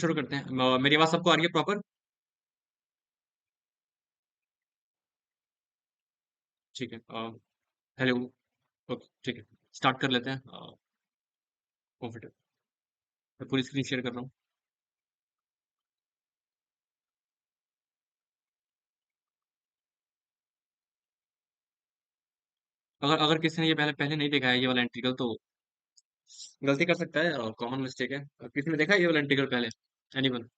शुरू करते हैं। मेरी आवाज़ सबको आ रही है प्रॉपर? ठीक है। हेलो। ओके, ठीक है। स्टार्ट कर लेते हैं। कंफर्टेबल। मैं पूरी स्क्रीन शेयर कर रहा हूँ। अगर अगर किसी ने ये पहले पहले नहीं देखा है ये वाला इंटीग्रल तो गलती कर सकता है, कॉमन मिस्टेक है। किसी ने देखा है ये वाला इंटीग्रल पहले? एनीवन?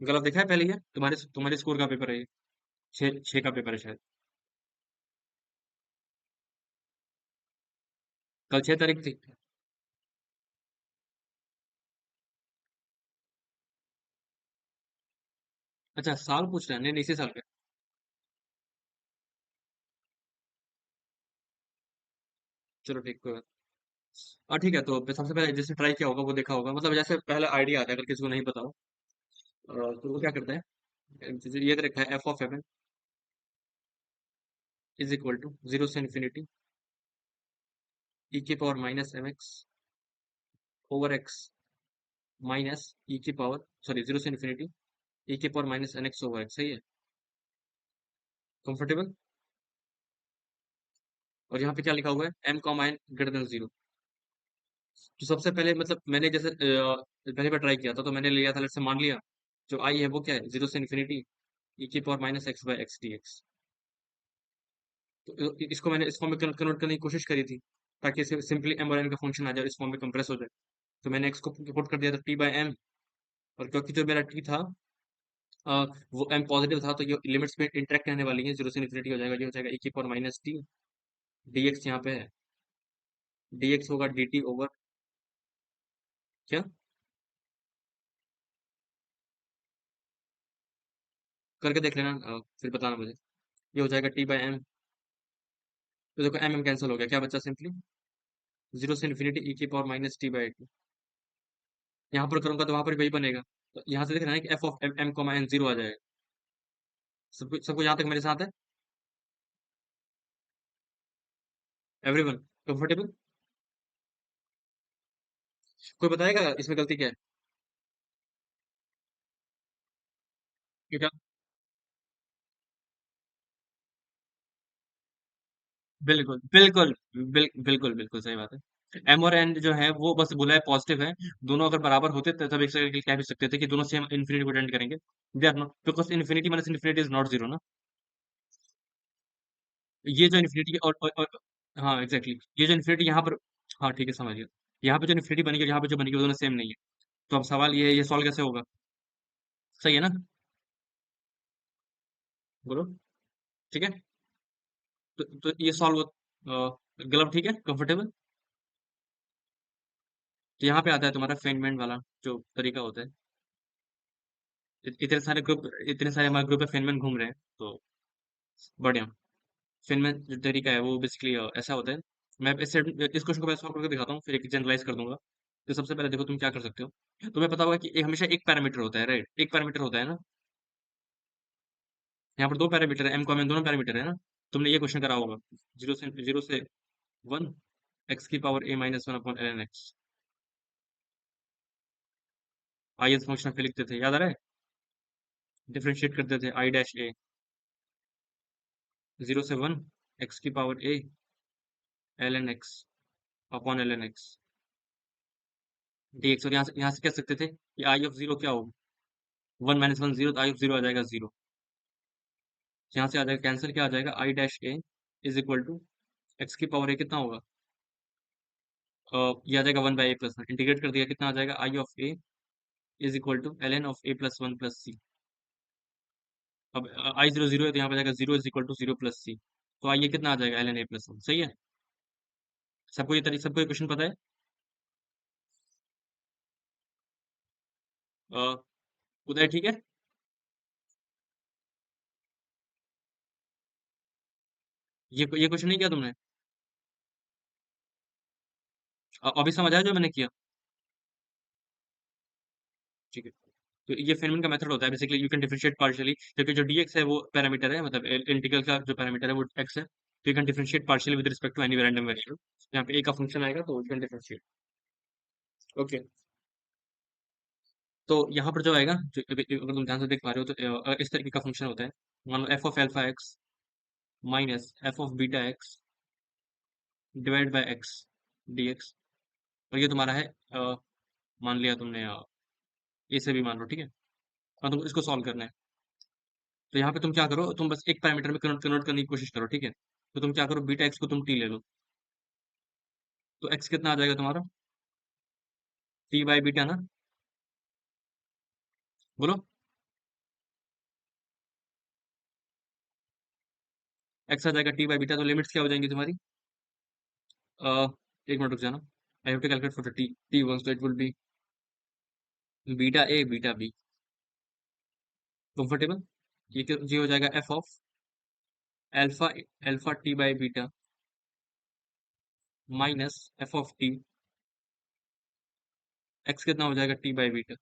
गलत देखा है पहले ये? तुम्हारे तुम्हारे स्कोर का पेपर है ये। 6 का पेपर है शायद। कल 6 तारीख थी। अच्छा, साल पूछ रहे हैं? नहीं नहीं, इसी साल के। चलो ठीक, कोई बात। ठीक है, तो सबसे पहले जिसने ट्राई किया होगा वो देखा होगा, मतलब जैसे पहले आइडिया आता है अगर किसी को नहीं पता हो। तो वो क्या करता है, जैसे ये तो रखा है f of m is equal to zero से इन्फिनिटी ई की power minus m x over x minus e की पावर, सॉरी, जीरो से इन्फिनिटी ई की power minus n x over x. सही है? कंफर्टेबल? और यहाँ पे क्या लिखा हुआ है? M comma N greater than zero. तो सबसे पहले मतलब मैंने जैसे पहले बार ट्राई किया था तो मैंने लिया था, लेट्स से मान लिया जो आई है वो क्या है, जीरो से इन्फिनिटी ई की power minus x by x D x. तो इसको मैंने इस फॉर्म में कन्वर्ट करने की कोशिश करी थी ताकि सिंपली एम और एन का फंक्शन आ जाए, इस फॉर्म में कंप्रेस हो जाए। तो मैंने एक्स को पुट कर दिया था टी बाई एम। और क्योंकि जो मेरा टी था, अ, वो एम पॉजिटिव था, तो ये लिमिट्स में इंटरेक्ट रहने वाली है, जीरो से इन्फिनिटी हो जाएगा, ये हो जाएगा ई की power minus T D x. यहाँ पे है डी एक्स होगा डी टी ओवर क्या, करके देख लेना, फिर बताना मुझे। ये हो जाएगा टी बाई एम। तो देखो एम एम कैंसिल हो गया, क्या बचा सिंपली जीरो से इन्फिनिटी ई की power minus T by two. यहाँ पर करूंगा तो वहां पर वही बनेगा। तो यहाँ से देख रहे हैं कि f of m m comma n zero आ जाएगा। सबको यहाँ तक मेरे साथ है? Everyone comfortable? कोई बताएगा इसमें गलती क्या है? क्या? बिल्कुल बिल्कुल। बिल्कुल बिल्कुल सही बात है। एम और एन जो है वो बस बोला है पॉजिटिव है। दोनों अगर बराबर होते तब एक सेकंड के लिए कह भी सकते थे कि दोनों सेम इन्फिनिटी को अटेंड करेंगे। They are not, because infinity minus infinity is not zero ना। ये जो इन्फिनिटी हाँ एग्जैक्टली, ये जो इन्फिनिटी यहाँ पर, हाँ ठीक है समझ गया। यहाँ पे जो इन्फिनिटी बनेगी और यहाँ पे जो बनेगी वो दोनों सेम नहीं है। तो अब सवाल ये है, ये सॉल्व कैसे होगा? सही है ना? बोलो। ठीक है। तो ये सॉल्व, गलत, ठीक है, कंफर्टेबल। तो यहाँ पे आता है तुम्हारा फेनमैन वाला जो तरीका होता है। इतने सारे हमारे ग्रुप में फेनमैन घूम रहे हैं, तो बढ़िया। फेनमैन जो तरीका है वो बेसिकली ऐसा होता है। मैं इस क्वेश्चन को मैं सॉल्व करके दिखाता हूँ, फिर एक जनरलाइज कर दूंगा। तो सबसे पहले देखो तुम क्या कर सकते हो। तुम्हें पता होगा कि हमेशा एक पैरामीटर होता है, राइट? एक पैरामीटर होता है ना। यहाँ पर दो पैरामीटर है, एम कॉमन दोनों पैरामीटर है ना। तुमने ये क्वेश्चन करा होगा, जीरो से वन एक्स की power A minus one upon L N X. I S function पे लिखते थे, याद आ रहा है? डिफरेंशिएट करते थे आई डैश ए, जीरो से वन एक्स की power A L N X upon L N X D x. और यहाँ से कह सकते थे कि आई ऑफ जीरो क्या होगा, वन माइनस वन जीरो, तो आई ऑफ जीरो आ जाएगा जीरो। यहाँ से आ जाएगा कैंसिल, क्या आ जाएगा, I dash a is equal to x की पावर ए कितना होगा, ये आ जाएगा one by a plus one, integrate कर दिया कितना आ जाएगा, I of a is equal to l n of a plus one plus c. अब आई जीरो जीरो है तो यहाँ पे जाएगा zero is equal to zero plus c. तो आई ये कितना आ जाएगा, l n a plus one. सही है? सबको ये क्वेश्चन पता है? अ, उदय ठीक है? ये क्वेश्चन नहीं किया तुमने? अभी समझ आया जो मैंने किया? ठीक है। तो ये फेनमैन का मेथड होता है, basically you can differentiate partially, क्योंकि जो dx है वो पैरामीटर है, मतलब इंटीग्रल का जो पैरामीटर है वो x है। तो you can differentiate partially with respect to any random variable. यहाँ पे ए का फंक्शन आएगा तो यू कैन डिफरेंशिएट। ओके, तो यहाँ पर जो आएगा, जो अगर तुम ध्यान से देख पा रहे हो तो इस तरीके का फंक्शन होता है। मान लो f of alpha x minus F of beta x divide by x D x. और ये तुम्हारा है, मान लिया तुमने, ए से भी मान लो, ठीक है। और तुम इसको सॉल्व करना है। तो यहाँ पे तुम क्या करो, तुम बस एक पैरामीटर में कन्वर्ट कन्वर्ट करने की कोशिश करो, ठीक है। तो तुम क्या करो, बीटा एक्स को तुम टी ले लो। तो एक्स कितना आ जाएगा तुम्हारा, टी बाई बीटा ना, बोलो। एक्स आ जाएगा टी बाई बीटा, तो लिमिट्स क्या हो जाएंगी तुम्हारी। एक मिनट रुक जाना, I have to calculate for the t t one, तो it will be beta A beta b. Comfortable. ये हो जाएगा F of alpha alpha T by beta minus F of t, x कितना हो जाएगा टी बाई बीटा,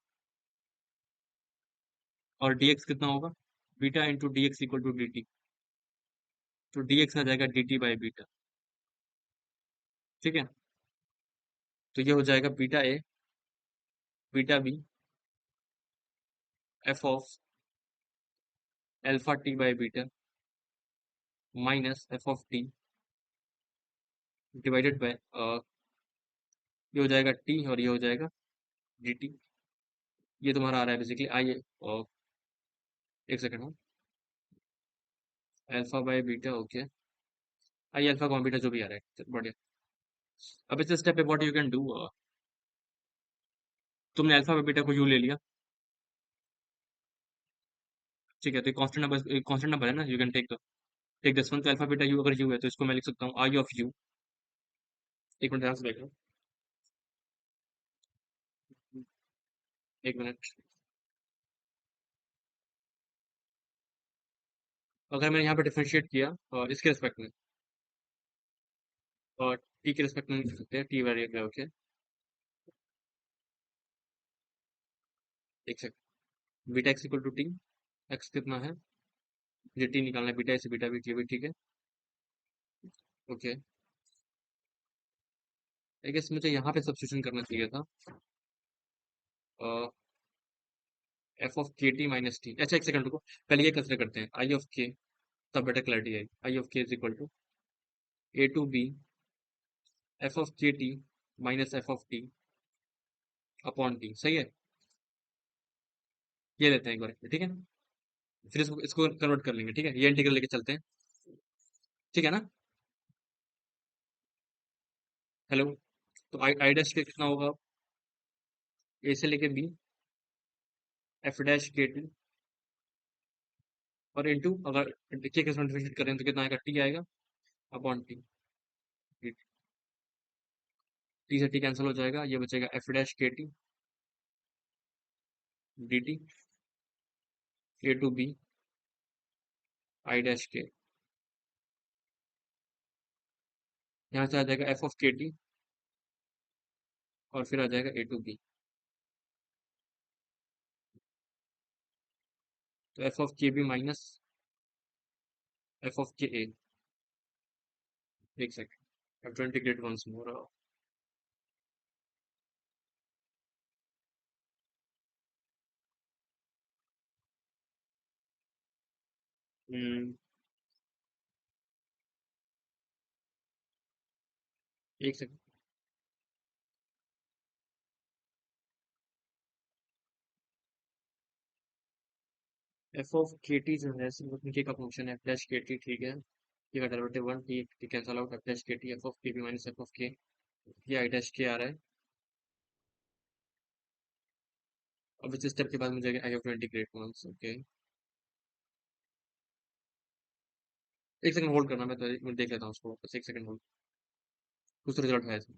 और dx कितना होगा, beta into d x equal to d t. तो dx आ जाएगा डी टी बाई बीटा, ठीक है। तो ये हो जाएगा beta A beta B F of alpha T by beta minus F of T divided by, ये हो जाएगा टी और ये हो जाएगा डी टी। ये तुम्हारा आ रहा है बेसिकली आई, एक second, alpha by beta, okay. I alpha com beta जो भी आ रहा है, चलो बढ़िया। अब इस स्टेप पे व्हाट यू कैन डू, तुमने अल्फा बाय बीटा को यू ले लिया, ठीक है। तो कांस्टेंट नंबर है ना, you can take this one. तो अल्फा बीटा यू अगर यू है तो इसको मैं लिख सकता हूँ आई ऑफ यू। एक मिनट ध्यान से देखो, एक मिनट। अगर मैंने यहाँ पे डिफरेंशिएट किया इसके रिस्पेक्ट में, और टी के रिस्पेक्ट में लिख सकते हैं, टी वेरिएबल है, ओके। एक second, beta X equal to T, x कितना है, मुझे टी निकालना है, बीटा ए से बीटा बी की भी, ठीक है। ओके, आई गेस मुझे यहाँ पे सब्स्टिट्यूशन करना चाहिए था, एफ ऑफ के टी माइनस टी। अच्छा एक सेकंड रुको, पहले ये कंसिडर करते हैं, आई ऑफ के, तब बेटर क्लैरिटी आएगी। I of k is equal to a to b F of के t minus F of t upon t, सही है। ये लेते हैं एक बार, ठीक है। फिर इसको कन्वर्ट कर लेंगे, ठीक है। ये इंटीग्रल लेके चलते हैं, ठीक है ना। हेलो, तो आई डैश के कितना होगा, ए से लेके B F dash K T, और इंटू, अगर के साथ डिफरेंशिएट करें तो कितना आएगा, टी आएगा अपॉन टी। टी से टी कैंसिल हो जाएगा, ये बचेगा F dash K T D T A to B I dash K, यहाँ से आ जाएगा एफ ऑफ के टी, और फिर आ जाएगा ए टू बी। तो F of K B minus F of K A. एक second, have to integrate once more. एक सेकंड, एफ ऑफ के टी जो है सिर्फ के का फंक्शन है, डैश के टी, ठीक है। ये का derivative one, T T cancel out, F dash K T F of K B minus F of के, ये आई डैश के आ रहा है। अब इस स्टेप के बाद मुझे I have to integrate once, okay. एक सेकंड होल्ड करना, मैं देख लेता हूँ उसको, बस एक सेकंड होल्ड। कुछ तो रिजल्ट है इसमें।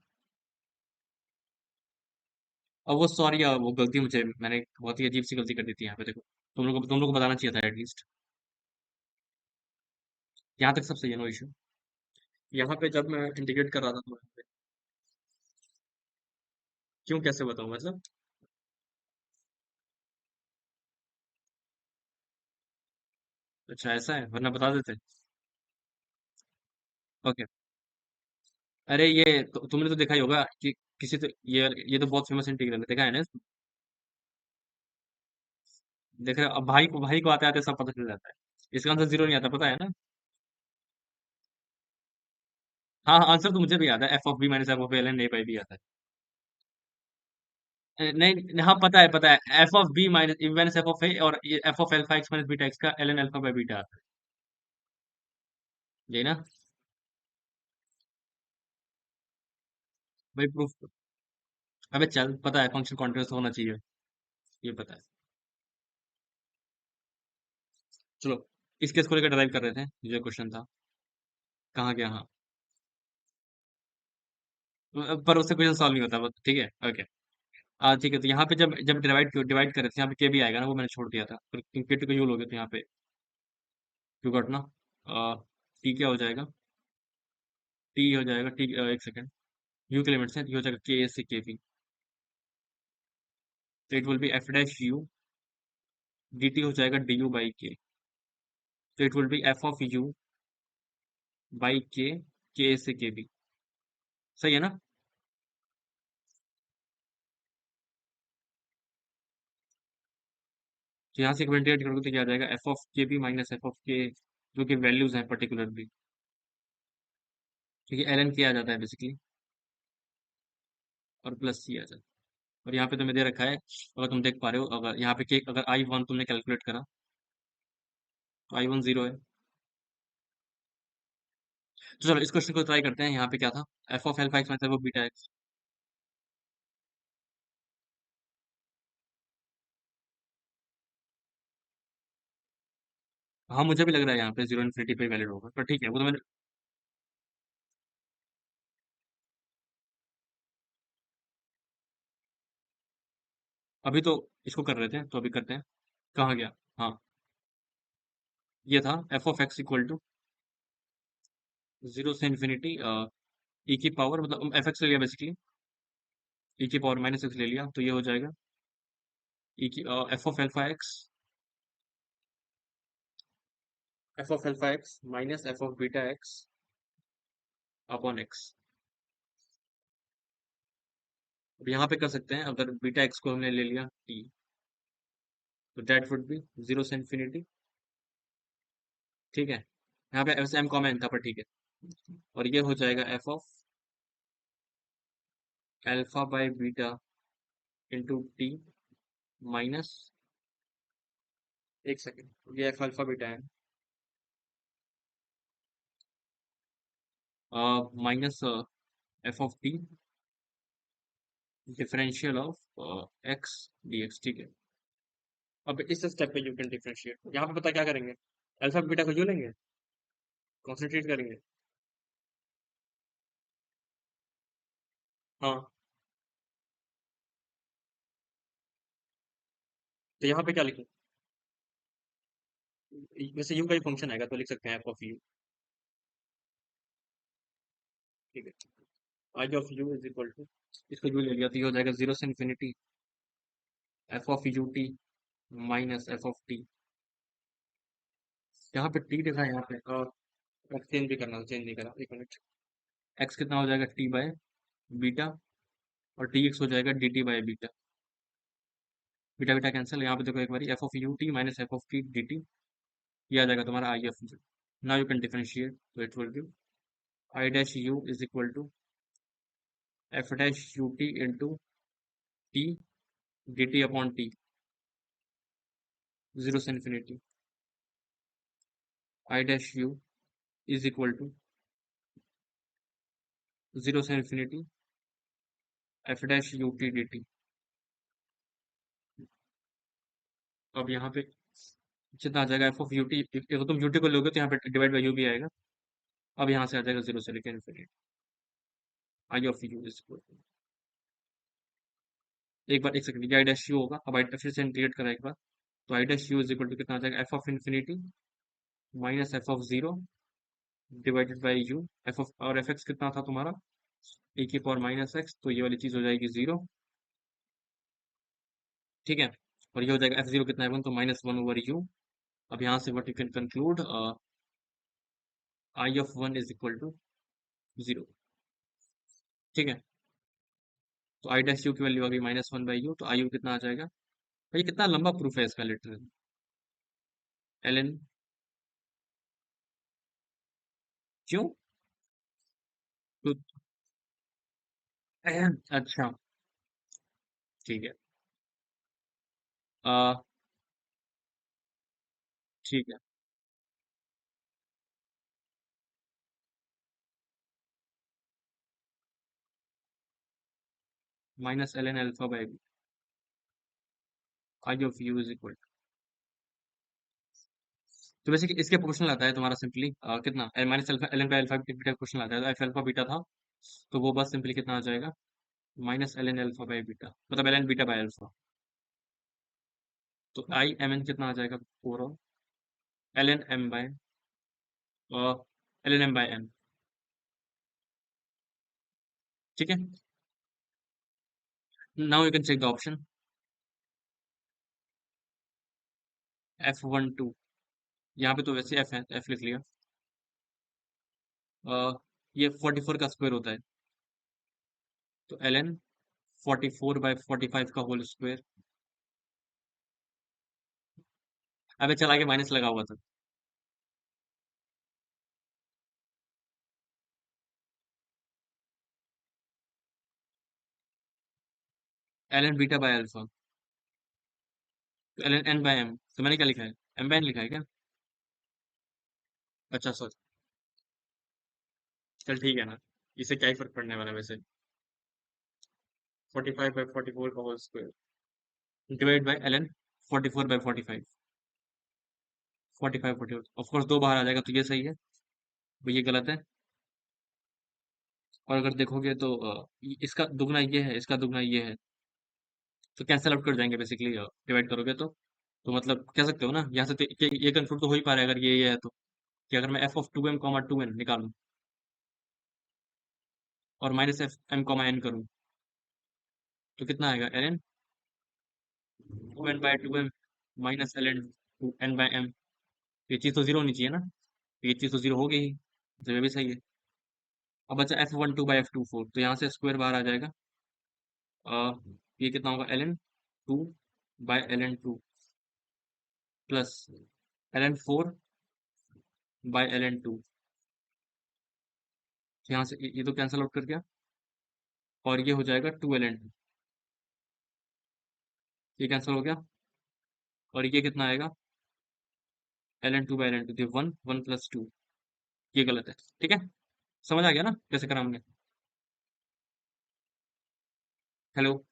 अब वो सॉरी, वो गलती मुझे, मैंने बहुत ही अजीब सी गलती कर दी थी यहाँ पे, देखो। तुम लोग को बताना चाहिए था एटलीस्ट। यहाँ तक सब सही है, नो इशू। यहाँ पे जब मैं इंटीग्रेट कर रहा था तो यहाँ पे, क्यों, कैसे बताऊँ मतलब। अच्छा ऐसा है, वरना बता देते। ओके। अरे ये तो तुमने तो देखा ही होगा कि किसी तो ये तो बहुत फेमस इंटीग्रल है, देखा है ना इसको? देख रहे हो? अब भाई को आते आते सब पता चल जाता है। इसका आंसर जीरो नहीं आता, पता है ना? हाँ हाँ, आंसर तो मुझे भी याद है, f of b minus F of l n a by b आता है। नहीं नहीं, हाँ पता है, f of b minus minus F of a और f of alpha x minus beta x का l n alpha by beta आता है। यही ना? भाई प्रूफ। अबे चल, पता है फंक्शन कॉन्टिन्यूअस होना चाहिए, ये पता है। चलो, इस केस को लेकर ड्राइव कर रहे थे, जो क्वेश्चन था। कहाँ गया? हाँ। पर उससे क्वेश्चन सॉल्व नहीं होता, बस ठीक है, ओके। ठीक है, तो यहाँ पे जब जब डिवाइड कर रहे थे, यहाँ पे के भी आएगा ना, वो मैंने छोड़ दिया था, के टू का यूज हो गया, तो यहाँ पे क्यू गॉट ना। टी क्या हो जाएगा? टी हो जाएगा टी, एक सेकंड। यू के लिमिट्स हैं, ये हो जाएगा के ए से के बी। तो it will B F dash U D T हो जाएगा डी यू बाई के। तो it will B F of you by के ए से के बी। सही है ना? तो यहाँ से इक्वेंटिएट करोगे तो क्या आ जाएगा? F of K B minus F of के, जो कि वैल्यूज हैं पर्टिकुलरली, क्योंकि एल एन के आ जाता है बेसिकली, और प्लस सी आ जाता है। और यहाँ पे तुम्हें दे रखा है, अगर तुम देख पा रहे हो, अगर यहाँ पे के अगर आई वन तुमने कैलकुलेट करा, तो आई वन जीरो है। तो चलो इस क्वेश्चन को ट्राई करते हैं। यहाँ पे क्या था? F of alpha x minus F of beta x. हाँ, मुझे भी लग रहा है यहाँ पे जीरो इन्फिनिटी पे वैलिड होगा, पर ठीक है, वो तो मैंने अभी तो इसको कर रहे थे, तो अभी करते हैं। कहाँ गया? हाँ, ये था F of X equal to zero से इन्फिनिटी ई की पावर, मतलब एफ एक्स ले लिया बेसिकली, ई की पावर माइनस एक्स ले लिया, तो ये हो जाएगा ई की F of alpha x, F of alpha x minus F of beta x upon x. अब यहाँ पे कर सकते हैं, अगर बीटा एक्स को हमने ले लिया टी, तो दैट वुड बी जीरो से इन्फिनिटी, ठीक है। यहाँ पे एम कॉमन था, पर ठीक है। और ये हो जाएगा F of alpha by beta into T minus, एक सेकेंड, ये एफ अल्फा बीटा है, minus F of T differential of x D x, ठीक है। अब इस स्टेप पे यू कैन डिफरेंशिएट, यहाँ पे पता क्या करेंगे? अल्फा बीटा को यू लेंगे, कॉन्सेंट्रेट करेंगे। हाँ, तो यहाँ पे क्या लिखें? वैसे यू का ही फंक्शन आएगा, तो लिख सकते हैं एफ ऑफ यू, ठीक है। I of you is equal to, इसको यू ले लिया, तो ये हो जाएगा जीरो से infinity f of U T minus F of t. यहाँ पे टी लिखा है, यहाँ पे चेंज भी करना, चेंज नहीं करा, एक मिनट। एक्स कितना हो जाएगा? टी बाय बीटा, और टी एक्स हो जाएगा D T by beta. Beta beta cancel, यहाँ पे देखो एक बार, F of U T minus F of T D T, ये आ जाएगा तुम्हारा I F U. Now you can differentiate, तो it will give I dash U is equal to F dash U T into T D T upon T, zero से infinity. I dash U is equal to zero से infinity F dash U T D T. अब यहाँ पे जितना आ जाएगा F of U T, अगर तुम U T को लोगे तो यहाँ पे डिवाइड बाई यू भी आएगा। अब यहाँ से आ जाएगा जीरो से लेकर infinity, I of you is equal to, एक बार एक सेकंड, ये आई डैश यू होगा, अब आई फिर से इंटीग्रेट करा एक बार, तो I dash U is equal to कितना आ जाएगा? F of infinity minus F of zero divided by U, F of और एफ एक्स कितना था तुम्हारा? ए की पावर माइनस एक्स, तो ये वाली चीज हो जाएगी जीरो, ठीक है। और ये हो जाएगा एफ जीरो कितना है? वन, तो माइनस वन ओवर यू। अब यहाँ से what you can conclude, I of one is equal to zero. ठीक है। तो आई डैश यू की वैल्यू आ गई -1/u, तो आई यू कितना आ जाएगा भाई? कितना लंबा प्रूफ है इसका लिटरली। L N. क्यों? तो अच्छा। ठीक है। आ, ठीक है। -ln alpha by I of you is equal. तो वैसे कि इसके प्रोपोर्शनल आता है तुम्हारा सिंपली कितना minus alpha L N by alpha beta proportional आता है, तो एफ अल्फा बीटा था, तो वो बस सिंपली कितना आ जाएगा? -ln अल्फा बाई बीटा, मतलब L N beta by alpha. तो आई एम एन कितना आ जाएगा? 4 L N M by L N M by N. ठीक है। Now you can check the option F12। यहाँ पे तो वैसे एफ है, एफ लिख लिया। ये 44 का स्क्वायर होता है, तो एल एन 44/45 का होल स्क्वायर। अबे चला के माइनस लगा हुआ था। L N beta by alpha, तो L N N by M, तो मैंने क्या लिखा है? एम बाय एन लिखा है क्या? अच्छा सॉरी। चल ठीक है ना, इससे क्या ही फर्क पड़ने वाला है वैसे। 45/44 का whole square divide by L N 44/45। 45/44 of course दो बाहर आ जाएगा, तो ये सही है, वो ये गलत है। और अगर देखोगे तो इसका दुगना ये है, इसका दुगना ये है, तो कैंसिल आउट कर जाएंगे बेसिकली, डिवाइड करोगे तो मतलब कह सकते हो ना यहाँ से, ये कंक्लूड तो हो ही पा रहा है अगर ये है तो, कि अगर मैं एफ ऑफ 2m, 2n निकालूं और -f m, n करूं, तो कितना आएगा? L N 2n/2m -ln 2n/m। ये चीज तो जीरो होनी चाहिए ना, ये चीज तो जीरो हो गई ही, तो ये भी सही है। अब बचा F12/F24, तो यहाँ से स्क्वायर बाहर आ जाएगा। ये कितना होगा? ln 2/ln 2 plus ln 4/ln 2। यहाँ से ये तो कैंसिल आउट कर गया, और ये हो जाएगा 2ln 2। ये कैंसिल हो गया, और ये कितना आएगा? ln 2/ln 2, ये 1 1 + 2। ये गलत है। ठीक है, समझ आ गया ना कैसे करा हमने? हेलो।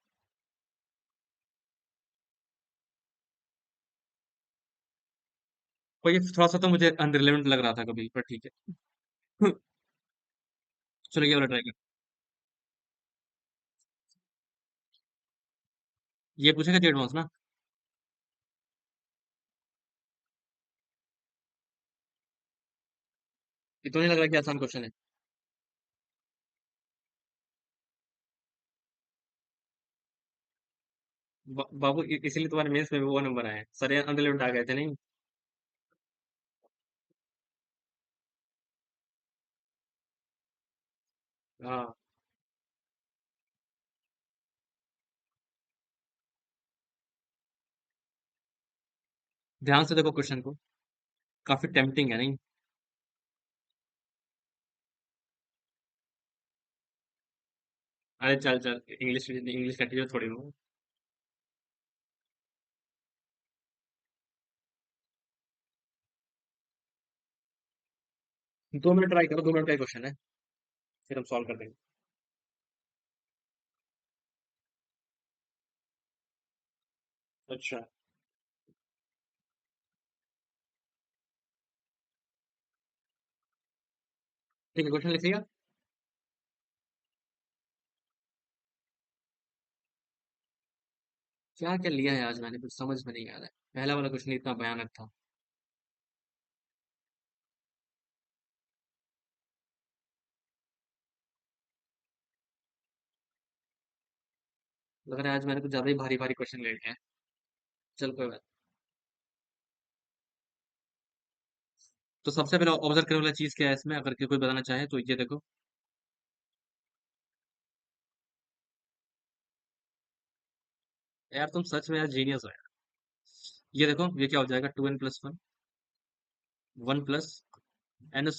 और ये थोड़ा सा तो मुझे अनरिलेवेंट लग रहा था कभी, पर ठीक है। चलो ये वाला ट्राई कर। ये पूछेगा जी एडवांस ना? ये तो नहीं लग रहा कि आसान क्वेश्चन है। बाबू इसीलिए तुम्हारे मेंस में भी वो नंबर आए हैं, सारे अनरिलेवेंट आ गए थे नहीं। हाँ। ध्यान से देखो क्वेश्चन को, काफी टेम्पटिंग है नहीं? अरे चल चल, इंग्लिश इंग्लिश का टीचर थोड़ी हूँ। 2 मिनट ट्राई करो, 2 मिनट का क्वेश्चन है, फिर हम सॉल्व कर देंगे। अच्छा। ठीक है, क्वेश्चन लिख लिया। क्या क्या लिया है आज मैंने, कुछ समझ में नहीं आ रहा है। पहला वाला क्वेश्चन इतना भयानक था। लग रहा है आज मैंने कुछ ज्यादा ही भारी भारी क्वेश्चन ले लिए हैं। चल कोई बात। तो सबसे पहले ऑब्जर्व करने वाला चीज क्या है इसमें, अगर कोई बताना चाहे तो ये देखो, यार तुम सच में यार जीनियस हो यार। ये देखो ये क्या हो जाएगा, 2n+1, 1 + n²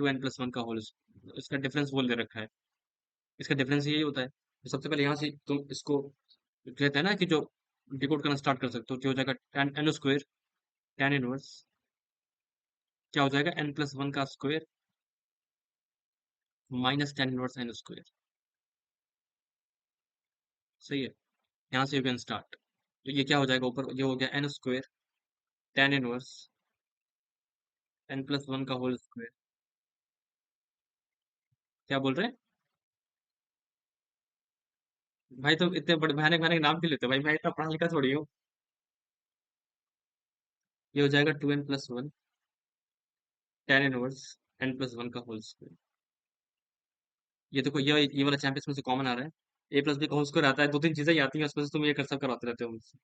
× n+1 का होल। इसका डिफरेंस बोल दे रखा है। इसका डिफरेंस यही होता है। तो सबसे पहले यहाँ से तुम इसको कहते हैं ना कि जो डिकोड करना स्टार्ट कर सकते हो, क्या हो जाएगा, n² tan इनवर्स, क्या हो जाएगा, n+1 का स्क्वायर माइनस tan−1 n²। सही है। यहाँ से यू कैन स्टार्ट। तो ये क्या हो जाएगा, ऊपर ये हो गया n² tan 1 n+1 का होल स्क्वायर। क्या बोल रहे हैं भाई, तो इतने बड़े भयानक भयानक नाम क्यों लेते हो भाई, मैं इतना पढ़ा लिखा थोड़ी हूँ। ये हो जाएगा 2n+1 tan 1 n+1 का होल स्क्वायर। ये देखो ये वाला चैंपियंस में से कॉमन आ रहा है। a+b का होल स्क्वायर आता है, दो तीन चीजें ही आती हैं उसमें से, तुम ये कर सब करवाते रहते हो मुझसे।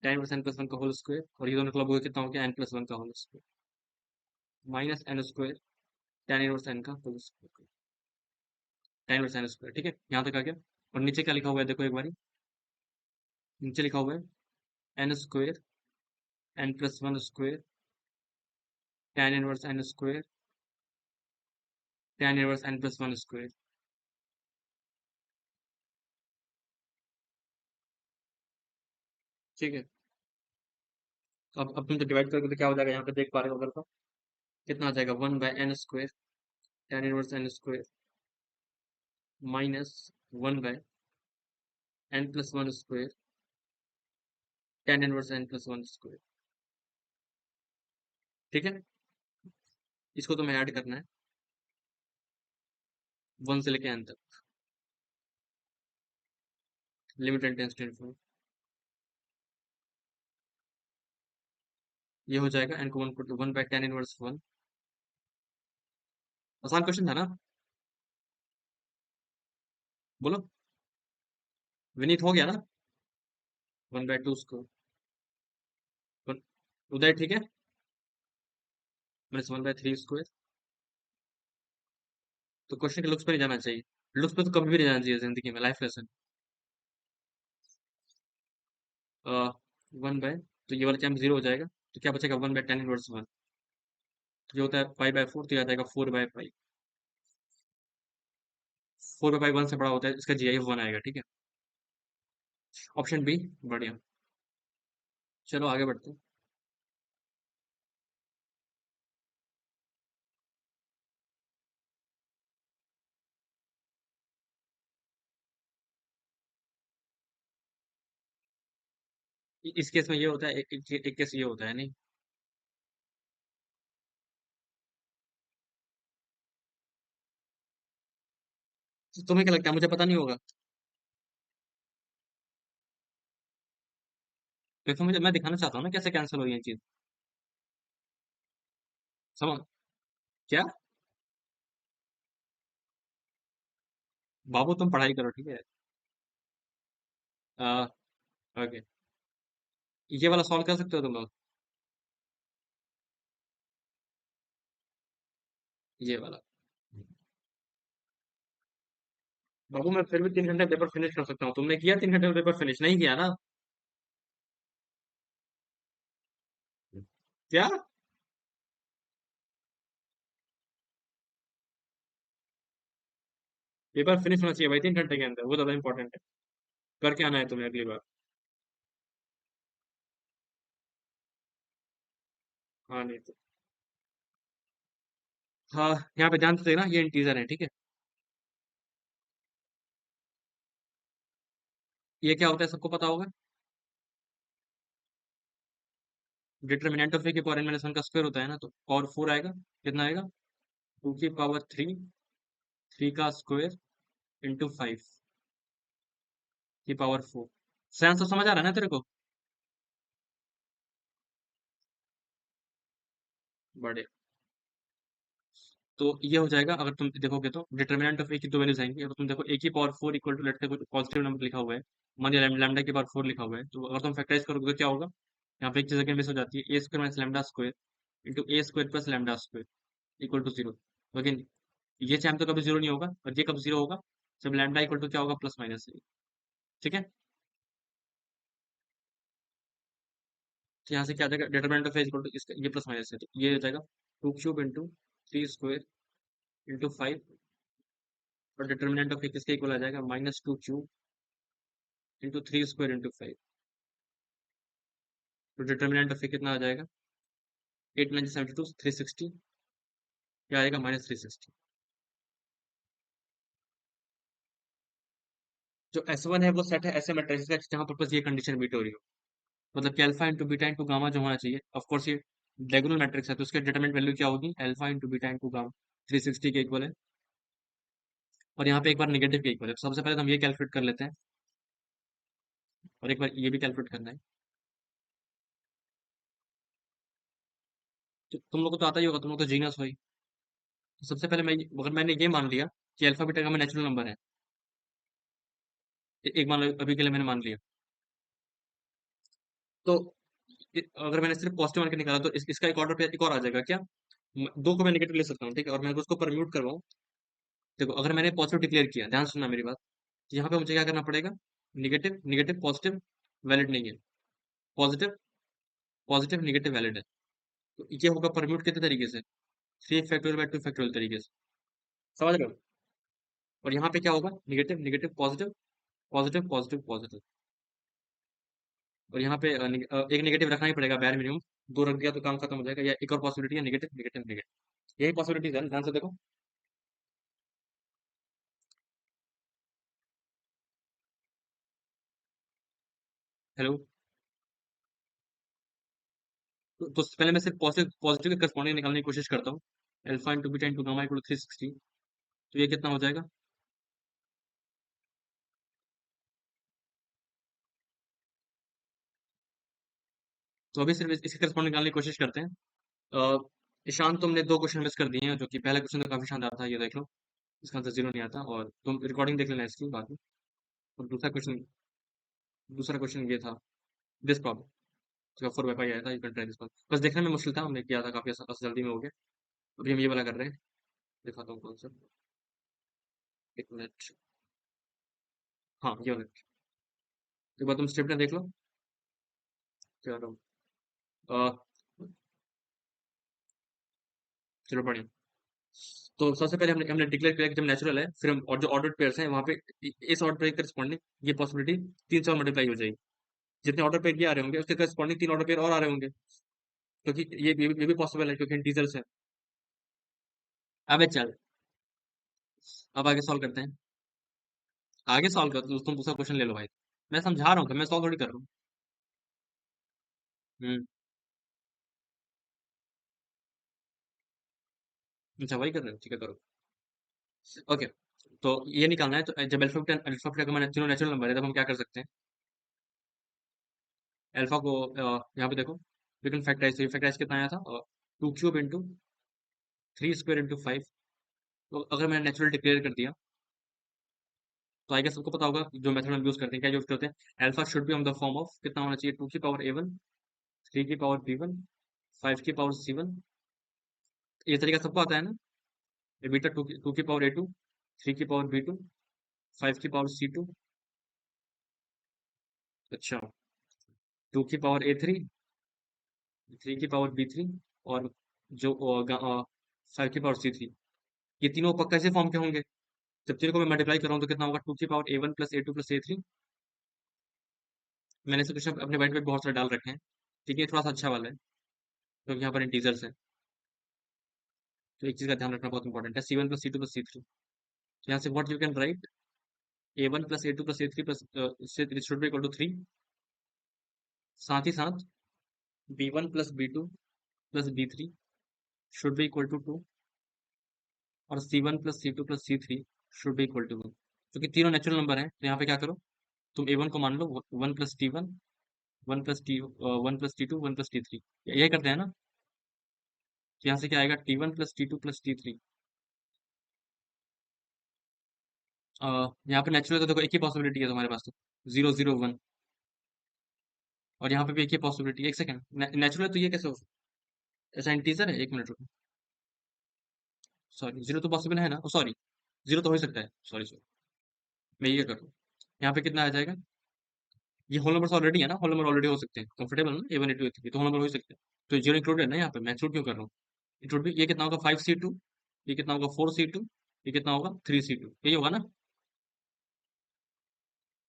tan 1 n+1 का होल स्क्वायर, और ये दोनों क्लब हो गया, कितना हो गया, n+1 का whole square minus n² tan 1 n का होल स्क्वायर, tan 1 n²। ठीक है, यहाँ तक आ गया। और नीचे क्या लिखा हुआ है देखो एक बारी, नीचे लिखा हुआ है n² n+1² tan 1 n² tan 1 n+1²। ठीक है। अब तुम तो डिवाइड करोगे तो क्या हो जाएगा, यहाँ पे देख पा रहे हो अगर, तो कितना आ जाएगा, 1/n² tan 1 n² minus 1/n+1² tan 1 n+1²। ठीक है, इसको तुम्हें ऐड करना है 1 से लेके n तक, लिमिट एंड टेंस टेन। ये हो जाएगा n को 1 पुट 1/tan 1 आसान क्वेश्चन था ना। बोलो, विनीत हो गया ना, 1/2 उदय ठीक है, -1/3²। तो क्वेश्चन के लुक्स पे नहीं जाना चाहिए, लुक्स पे तो कभी भी नहीं जाना चाहिए जिंदगी में, लाइफ लेसन। 1 बाय, तो ये वाला क्या 0 हो जाएगा, तो क्या बचेगा, 1/tan 1। तो जो होता है 5/4, तो ये आ जाएगा 4/5। 4/5 1 से बड़ा होता है, इसका GI 1 आएगा। ठीक है, ऑप्शन बी बढ़िया। चलो आगे बढ़ते हैं। इस केस में ये होता है, एक केस ये होता है नहीं। तो तुम्हें क्या लगता है, मुझे पता नहीं होगा। देखो मुझे, मैं दिखाना चाहता हूँ ना कैसे कैंसिल हो रही है चीज, समझ, क्या, बाबू तुम पढ़ाई करो, ठीक है। आ, ओके, ये वाला सॉल्व कर सकते हो तुम लोग, ये वाला। बाबू मैं फिर भी 3 घंटे पेपर फिनिश कर सकता हूँ, तुमने किया 3 घंटे में पेपर फिनिश नहीं किया ना। क्या, पेपर फिनिश होना चाहिए भाई 3 घंटे के अंदर, वो ज्यादा इंपॉर्टेंट है। करके आना है तुम्हें अगली बार। हाँ नहीं तो, हाँ, यहाँ पे ध्यान से देखना, ये इंटीजर है, ठीक है। ये क्या होता है सबको पता होगा, डिटर्मिनेंट ऑफ ए की पावर n-1 का स्क्वायर होता है ना, तो पावर 4 आएगा, कितना आएगा, 2 की पावर 3, 3 का स्क्वायर इंटू 5 की पावर 4। सेंस तो समझ आ रहा है ना तेरे को, बड़े। तो ये हो जाएगा, अगर तुम देखोगे तो डिटर्मिनेंट ऑफ ए की दो वैल्यूज आएंगी। अगर तुम देखो a की पावर 4 इक्वल टू, लेट से कोई पॉजिटिव नंबर लिखा हुआ है, मान लिया लैम्डा की पावर 4 लिखा हुआ है, तो अगर तुम फैक्टराइज करोगे तो क्या होगा, यहाँ पे एक चीज अगेन मिस हो जाती है, a² - λ² into a² + λ² equal to 0। लेकिन ये चैम तो कभी 0 नहीं होगा, और ये कब 0 होगा, जब लैम्डा इक्वल टू क्या होगा, +- ठीक है। तो यहाँ से क्या आ जाएगा, determinant of A equal to इसका ये प्लस माइनस है, तो ये हो जाएगा 2 क्यूब इंटू 3 स्क्वायर इंटू 5, और डिटरमिनेंट ऑफ ए किसके इक्वल आ जाएगा, -2 क्यूब इंटू 3 स्क्वायर इंटू 5। तो डिटरमिनेंट ऑफ ए कितना आ जाएगा, 8 9 72 360, क्या आएगा -360। जो S1 है वो सेट है ऐसे मैट्रिक्स का जहां पर बस ये कंडीशन मीट हो रही हो, मतलब कि alpha into beta into gamma जो होना चाहिए, ऑफ कोर्स ये डायगोनल मैट्रिक्स है तो उसके डिटरमिनेंट वैल्यू क्या होगी, alpha into beta into gamma 360 के इक्वल है, और यहाँ पे एक बार नेगेटिव के इक्वल है। तो सबसे पहले तो हम ये कैलकुलेट कर लेते हैं, और एक बार ये भी कैलकुलेट करना है। तो तुम लोग को तो आता ही होगा, तुम लोग तो जीनियस हो ही। तो सबसे पहले मैं अगर मैंने ये मान लिया कि alpha beta gamma natural number है, एक मान लो अभी के लिए मैंने मान लिया, तो अगर मैंने सिर्फ पॉजिटिव मान के निकाला तो इसका एक ऑर्डर पे एक और आ जाएगा क्या, दो को मैं नेगेटिव ले सकता हूँ, ठीक है, और मैं उसको परम्यूट करवाऊँ। देखो अगर मैंने पॉजिटिव डिक्लेयर किया, ध्यान सुनना मेरी बात, तो यहाँ पे मुझे क्या करना पड़ेगा, निगेटिव निगेटिव पॉजिटिव वैलिड नहीं है, पॉजिटिव पॉजिटिव निगेटिव वैलिड है। तो ये होगा परम्यूट कितने तरीके से, 3 फैक्टोरियल बाय 2 फैक्टोरियल तरीके से, समझ रहे हो। और यहाँ पे क्या होगा, negative negative positive positive positive positive, और यहाँ पे एक नेगेटिव रखना ही पड़ेगा बैर मिनिमम, दो रख दिया तो काम खत्म हो जाएगा, या एक और पॉसिबिलिटी है नेगेटिव नेगेटिव नेगेटिव, यही पॉसिबिलिटीज है, ध्यान से देखो। हेलो। तो पहले मैं सिर्फ पॉजिटिव पॉजिटिव के करस्पॉन्डिंग निकालने की कोशिश करता हूँ, alpha into beta into gamma equal 360, तो ये कितना हो जाएगा, तो अभी सिर्फ इसके करस्पॉन्डिंग निकालने की कोशिश करते हैं। अ, ईशान तुमने दो क्वेश्चन मिस कर दिए हैं, जो कि पहला क्वेश्चन तो काफी शानदार था, ये देख लो, इसका आंसर जीरो नहीं आता, और तुम रिकॉर्डिंग देख लेना इसकी बाद में। और दूसरा क्वेश्चन ये था, दिस प्रॉब्लम, इसका 4/5 आया था, you can try this one, बस देखने में मुश्किल था, हमने किया था काफी जल्दी में हो गया। अभी हम ये वाला कर रहे हैं, दिखाता हूँ कौन सा, एक मिनट। हाँ ये वाला, एक बार तुम स्टेटमेंट देख लो, चलो। अ, चलो बढ़िया। तो सबसे पहले हमने हमने डिक्लेयर किया कि जब नेचुरल है, फिर हम और जो ऑर्डर्ड पेयर्स हैं वहां पे इस ऑर्डर पेयर के करस्पॉन्डिंग ये पॉसिबिलिटी 3 से मल्टीप्लाई हो जाएगी, जितने ऑर्डर पेयर ये आ रहे होंगे उसके करस्पॉन्डिंग 3 ऑर्डर पेयर और आ रहे होंगे, क्योंकि ये भी पॉसिबल है क्योंकि इंटीजर्स है। अबे चल, अब आगे सॉल्व करते हैं, आगे सॉल्व कर, तुम दूसरा क्वेश्चन ले लो भाई, मैं समझा रहा हूँ, मैं सॉल्व थोड़ी कर रहा हूँ। हम्म। अच्छा वही कर रहे हो, ठीक है करो। ओके, तो ये निकालना है, तो जब अल्फा बीटा का तीनों नेचुरल नंबर है, तब हम क्या कर सकते हैं, अल्फा को यहाँ पे देखो, वी कैन फैक्टराइज, तो ये फैक्टराइज कितना आया था, 2 क्यूब इंटू 3 स्क्वायर इंटू 5। तो अगर मैंने नेचुरल डिक्लेयर कर दिया, तो आई गेस सबको पता होगा जो मेथड हम यूज करते हैं, क्या यूज करते हैं, alpha should be on the form of कितना होना चाहिए, 2 की पावर A1, 3 की पावर B1, 5 की पावर C1, ये तरीका सबको आता है ना, ये बीटा टू की पावर A2, 3 की पावर B2, 5 की पावर C2, अच्छा 2 की पावर A3, 3 की पावर B3, और जो 5 की पावर C3, ये तीनों पक्का ऐसे फॉर्म के होंगे, जब तीनों को मैं मल्टीप्लाई कर रहा हूँ तो कितना होगा, 2 की power A1 plus A2 plus A3। मैंने ऐसे क्वेश्चन अपने वाइट पे बहुत सारे डाल रखे हैं, ठीक है, थोड़ा सा अच्छा वाला है क्योंकि यहाँ पर इंटीजर्स है, तो एक चीज का ध्यान रखना बहुत इंपॉर्टेंट है, C1 plus C2 plus C3। यहाँ से what you can write, A1 plus A2 plus A3 plus should be equal to 3, साथ ही साथ B1 plus B2 plus B3 should be equal to 2, और C1 plus C2 plus C3 should be equal to 1, क्योंकि तीनों natural number हैं, तो यहाँ पे क्या करो, तुम A1 को मान लो 1 plus T1, 1 plus T2, 1 plus T3, यही करते हैं ना, तो यहाँ से क्या आएगा, T1 plus T2 plus T3। यहाँ पे नेचुरल तो देखो एक ही पॉसिबिलिटी है तुम्हारे पास, तो 0 0 1, और यहाँ पे भी एक ही पॉसिबिलिटी, एक सेकंड, नेचुरल तो ये कैसे हो, ऐसा इंटीजर है, एक मिनट रुको, सॉरी जीरो तो पॉसिबल है ना, सॉरी जीरो तो हो ही सकता है, सॉरी सॉरी, मैं ये कर रहा हूँ, यहाँ पे कितना आ जाएगा, ये होल नंबर्स ऑलरेडी है ना, होल नंबर ऑलरेडी हो सकते हैं, कंफर्टेबल ना, A one A two A three तो होल नंबर हो ही सकते हैं। तो जीरो इंक्लूड है ना यहाँ पे, मैं एक्सक्लूड क्यों कर रहा हूँ? इंक्लूड भी, ये कितना होगा 5C2, ये कितना होगा 4C2, ये कितना होगा 3C2, यही होगा ना।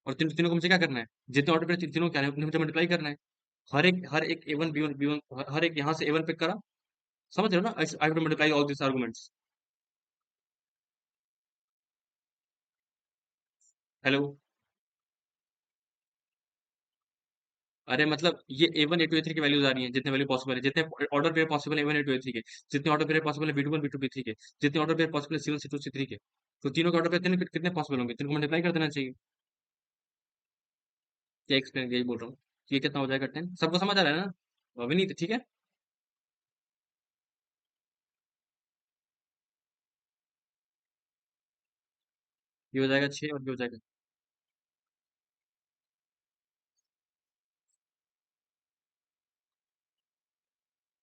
और तीनों को मुझे क्या करना है, जितने ऑर्डर पे तीनों क्या है उन्हें मुझे मल्टीप्लाई करना है। हर एक A one B one B one, हर एक यहाँ से ए वन पिक करा, समझ रहे हो ना, I have to multiply all this arguments. Hello. अरे मतलब ये A one A two A three की वैल्यूज आ रही हैं, जितने वैल्यू पॉसिबल है, जितने ऑर्डर पेयर पॉसिबल है A one A two A three के, जितने ऑर्डर पेयर पॉसिबल है B two one B two B three के, जितने ऑर्डर पेयर पॉसिबल है C one C two C three के। तो तीनों के ऑर्डर पेयर कितने कितने पॉसिबल होंगे, तीनों को मल्टीप्लाई कर देना चाहिए। क्या एक्सप्लेन, यही बोल रहा हूँ। ये कितना हो जाएगा 10, सबको समझ आ रहा है ना, अभी नहीं तो ठीक है। ये हो जाएगा 6 और ये हो जाएगा।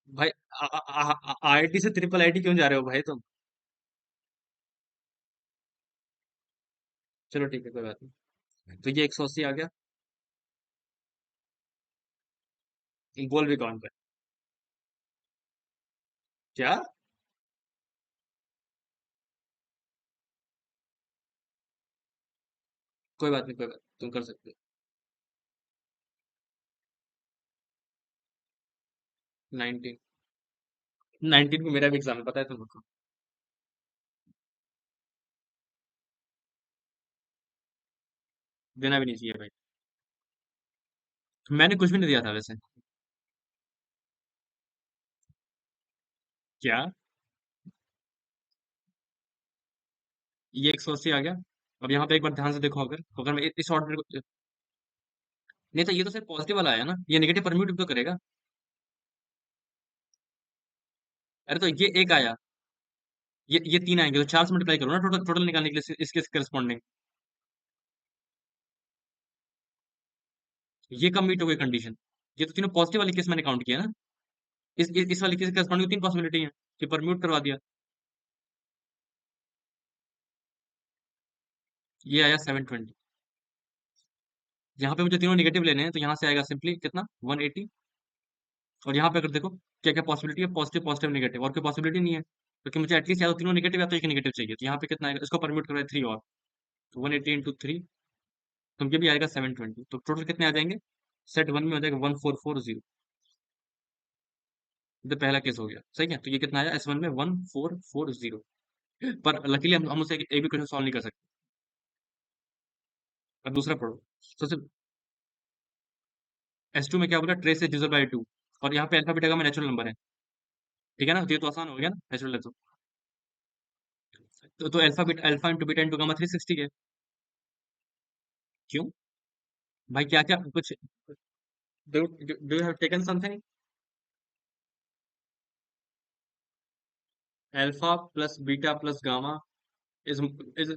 भाई आईआईटी से ट्रिपल आईटी क्यों जा रहे हो भाई तुम? चलो ठीक है, कोई बात नहीं। तो ये 180 आ गया। बोल भी कौन पे? क्या? कोई बात नहीं, कोई बात नहीं, तुम कर सकते हो। 19। 19 को मेरा भी एग्जाम है, पता है तुमको? देना भी नहीं चाहिए भाई। मैंने कुछ भी नहीं दिया था वैसे। क्या? ये 180 आ गया। अब यहाँ पे एक बार ध्यान से देखो, अगर अगर मैं इस ऑर्डर को, नहीं तो ये तो सिर्फ पॉजिटिव वाला आया ना, ये नेगेटिव परम्यूट तो करेगा। अरे तो ये एक आया, ये तीन आएंगे, तो चार से मल्टीप्लाई करो ना, टोटल टोटल निकालने के लिए इसके करस्पॉन्डिंग। ये कम मीट हो गई कंडीशन। ये तो तीनों पॉजिटिव वाले केस मैंने काउंट किया ना। इस वाले केस के करस्पॉन्डिंग तीन पॉसिबिलिटी है कि परम्यूट करवा दिया। ये आया 720। यहाँ पे मुझे तीनों निगेटिव लेने हैं, तो यहाँ से आएगा सिंपली कितना 180। और यहाँ पे अगर देखो क्या क्या पॉसिबिलिटी है, पॉजिटिव पॉजिटिव नेगेटिव, और कोई पॉसिबिलिटी नहीं है, क्योंकि मुझे एटलीस्ट या तो तीनों निगेटिव या तो एक नेगेटिव चाहिए। तो यहाँ पे कितना आएगा, इसको परम्यूट करवाए 3 और, तो 180 इंटू थ्री, तो ये भी आएगा 720। तो टोटल कितने आ जाएंगे, सेट वन में हो जाएगा 1440। तो पहला केस हो गया, सही है। तो ये कितना आया S1 में 1440। पर लकीली हम उसे एक भी क्वेश्चन सॉल्व नहीं कर सकते। अब दूसरा पढ़ो। सबसे S2 में क्या बोला, ट्रेस इज डिविजिबल बाय 2, और यहाँ पे अल्फा बीटा का नेचुरल नंबर है। ठीक है ना, तो ये तो आसान हो गया ना, नेचुरल है तो alpha into beta into gamma 360 है। क्यों? भाई क्या क्या कुछ, do you have taken something? Alpha plus beta plus gamma is is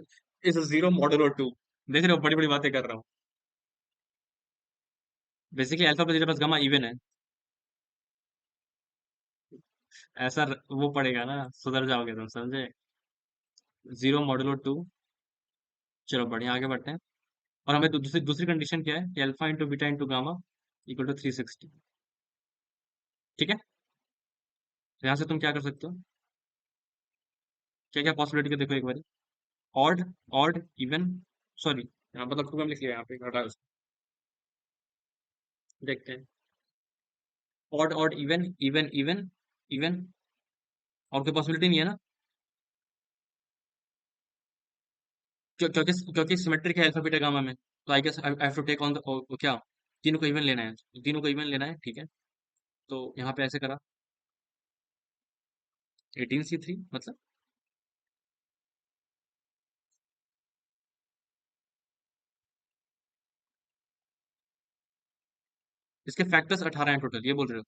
is zero modulo 2। देख रहे हो, बड़ी बड़ी बातें कर रहा हूँ। Basically alpha plus beta plus gamma even है। वो पड़ेगा ना, सुधर जाओगे तुम, समझे? Zero modulo 2। चलो बढ़िया, आगे बढ़ते हैं। और हमें दूसरी दूसरी कंडीशन क्या है कि alpha into beta into gamma equal to 360। ठीक है, तो यहाँ से तुम क्या कर सकते हो, क्या क्या पॉसिबिलिटी का देखो एक बार। ऑड, ऑड इवन, सॉरी यहाँ मतलब खूब हम लिख लिया, यहाँ पे हटा उसको। देखते हैं। Odd odd even even even even, और कोई पॉसिबिलिटी नहीं है ना? क्योंकि क्योंकि सिमेट्रिक है अल्फा बीटा गामा में, तो I guess I have to take on the, क्या, तीनों को इवन लेना है, तीनों को इवन लेना है, ठीक है। तो यहाँ पे ऐसे करा, 18C3 मतलब, इसके फैक्टर्स 18 हैं टोटल, ये बोल रहे हो?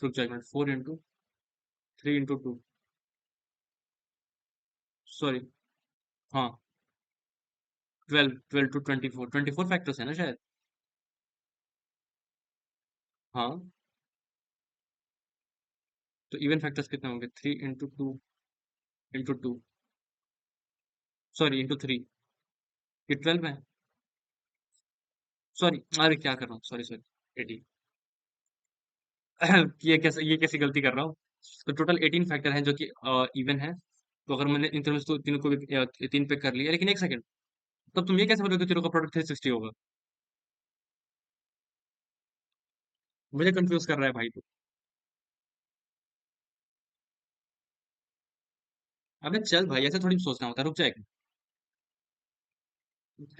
रुक जाओ एक मिनट, 4 इंटू 3 इंटू 2, सॉरी, हाँ, 12 टू 24, 24 फैक्टर्स है ना शायद। हाँ, तो इवन फैक्टर्स कितने होंगे, 3 into 2 into 2, sorry into three, ये 12 है। सॉरी, अरे क्या कर रहा हूँ, सॉरी सॉरी, 18। ये कैसी गलती कर रहा हूँ। तो टोटल 18 फैक्टर हैं जो कि इवन है। तो अगर मैंने इन तीनों तीनों को भी 3 पे कर लिया, लेकिन एक सेकंड, तब तुम ये कैसे बोलोगे कि तीनों का प्रोडक्ट 360 होगा? मुझे कंफ्यूज कर रहा है भाई तू। अबे चल भाई, ऐसे थोड़ी सोचना होता है, रुक जाएगा।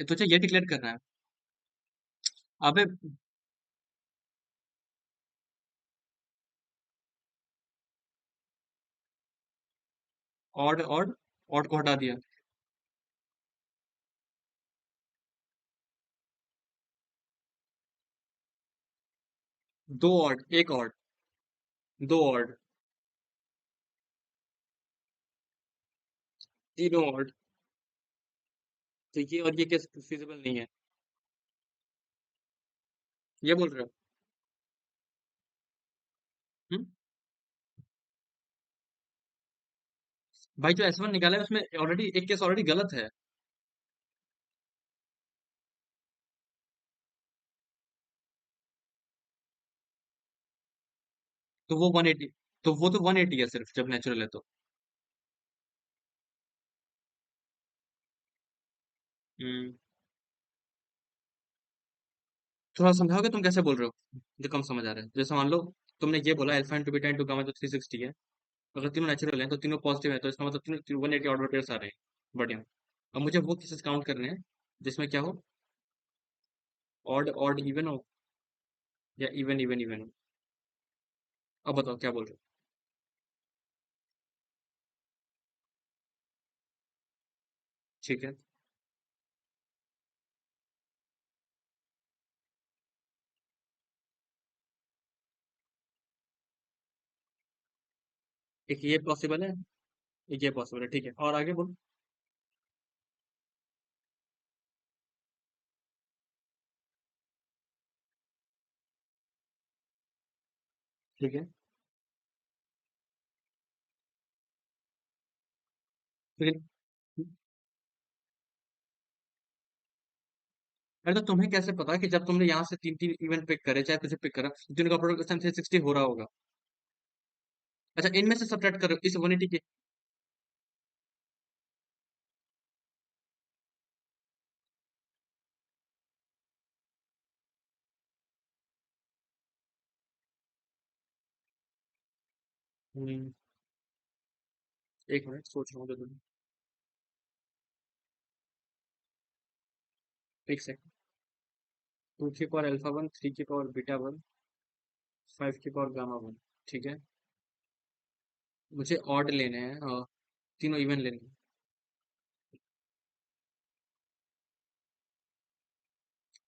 तुझे ये डिक्लेयर करना है। अबे ऑड ऑड ऑड को हटा दिया। दो ऑड, एक ऑड, दो ऑड, तीनों ऑड। तो ये और ये कैसे फिजिबल नहीं है? ये बोल रहे हो? हम्म? भाई जो S1 निकाला है उसमें ऑलरेडी एक केस ऑलरेडी गलत है। तो वो 180, तो वो तो 180 है सिर्फ जब नेचुरल है तो। हम्म। थोड़ा समझाओगे तुम कैसे बोल रहे हो? जो कम समझ आ रहा है, जैसे मान लो तुमने ये बोला alpha into beta into gamma तो 360 है। अगर तीनों नेचुरल हैं तो तीनों पॉजिटिव है, तो इसका मतलब तीनों 180 ऑर्डर पेयर्स आ रहे हैं। बढ़िया। अब मुझे वो केसेस काउंट करने हैं जिसमें क्या हो, ऑड ऑड इवन हो, या इवन इवन इवन हो। अब बताओ क्या बोल रहे हो? ठीक है। एक ये पॉसिबल है, एक ये पॉसिबल है, ठीक है, और आगे बोलो। ठीक है। लेकिन अरे तो तुम्हें कैसे पता कि जब तुमने यहाँ से तीन तीन इवेंट पिक करे, चाहे तुझे पिक करा, तो तीनों का प्रोडक्ट उस टाइम 360 हो रहा होगा? अच्छा, इनमें से सब्ट्रैक्ट करो इस 180 के। हम्म, एक मिनट सोच रहा हूँ, जरूर। एक सेकंड। 2 की पावर अल्फा वन, 3 की पावर बीटा वन, 5 की पावर गामा वन। ठीक है। मुझे ऑड लेने हैं, तीनों इवन लेने हैं।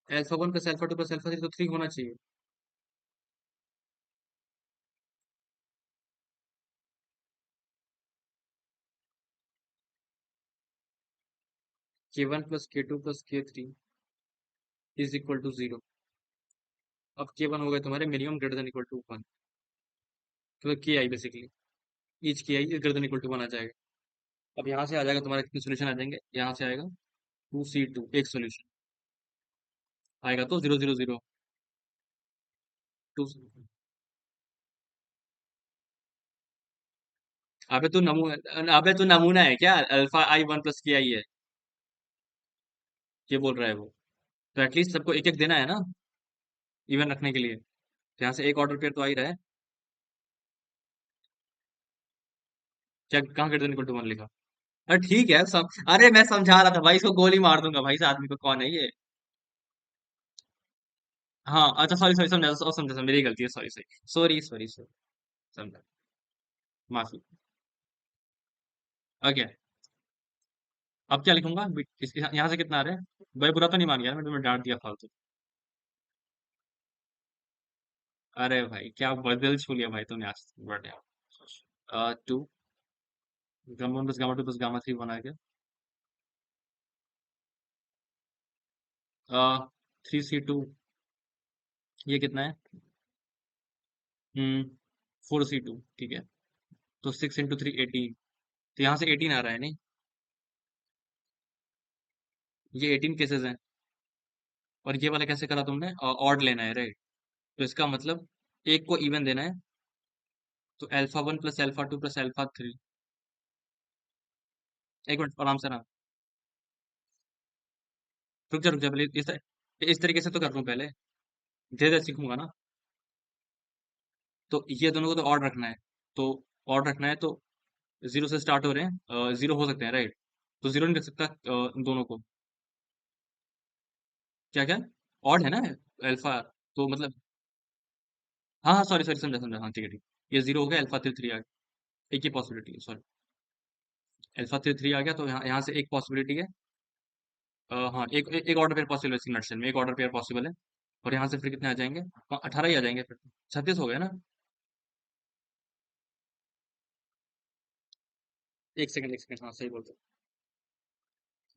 Alpha one plus alpha two plus alpha three तो 3 होना चाहिए। K one plus K two plus K three is equal to 0। अब के वन हो गए तुम्हारे minimum greater than equal to one. तो K I basically, each K I greater than equal to one आ जाएगा। अब यहाँ से आ जाएगा तुम्हारे कितने सोल्यूशन आ जाएंगे, यहाँ से आएगा 2C2 एक सोल्यूशन आएगा, तो 0 0 0 टू। अबे तू नमूना है क्या? अल्फा आई वन प्लस के आई है, ये बोल रहा है वो। तो एटलीस्ट सबको एक एक देना है ना, इवन रखने के लिए। तो यहाँ से एक ऑर्डर पेयर तो आ ही रहा है। क्या कहाँ greater than equal to one लिखा? अरे ठीक है सब, अरे मैं समझा रहा था भाई, इसको गोली मार दूंगा भाई, इस आदमी को, कौन है ये? हाँ अच्छा, सॉरी सॉरी, समझा समझा समझा, मेरी गलती है, sorry sorry sorry sorry sorry. समझा, माफी। ओके। अब क्या लिखूंगा यहाँ से कितना आ रहा है? भाई बुरा तो नहीं मान गया मैं तुम्हें डांट दिया फालतू? अरे भाई क्या बदल छू लिया भाई तुमने आज, बढ़िया। 2 gamma one plus gamma two plus gamma three बना गया। 3C2, ये कितना है? 4C2, ठीक है। तो 6 इंटू थ्री 18, तो यहाँ से 18 आ रहा है नहीं? ये 18 केसेस हैं। और ये वाला कैसे करा तुमने? ऑड लेना है, राइट? तो इसका मतलब एक को इवन देना है। तो alpha 1 plus alpha 2 plus alpha 3। एक मिनट, आराम से ना। रुक जा पहले, इस तरीके से तो कर लूँ पहले, धीरे धीरे सीखूंगा ना। तो ये दोनों को तो ऑड रखना है। तो ऑड रखना है तो जीरो से स्टार्ट हो रहे हैं, जीरो हो सकते हैं, राइट? तो जीरो नहीं कर सकता दोनों को। क्या क्या? ऑड है ना अल्फा, तो मतलब। हाँ हाँ, सॉरी सॉरी, समझा समझा, हाँ ठीक है ठीक। ये जीरो हो गया, अल्फा थ्री थ्री आ गया। एक ही पॉसिबिलिटी है, सॉरी। अल्फा थ्री थ्री आ गया, तो यहाँ यहाँ से एक पॉसिबिलिटी है। हाँ, एक ऑर्डर पेयर पॉसिबल है सिंगल नटशेल में, एक ऑर्डर पेयर पॉसिबल है। और यहाँ से फिर कितने आ जाएंगे? 18 ही आ जाएंगे फिर। 36 हो गया ना? एक सेकंड, हाँ सही बोलते हो।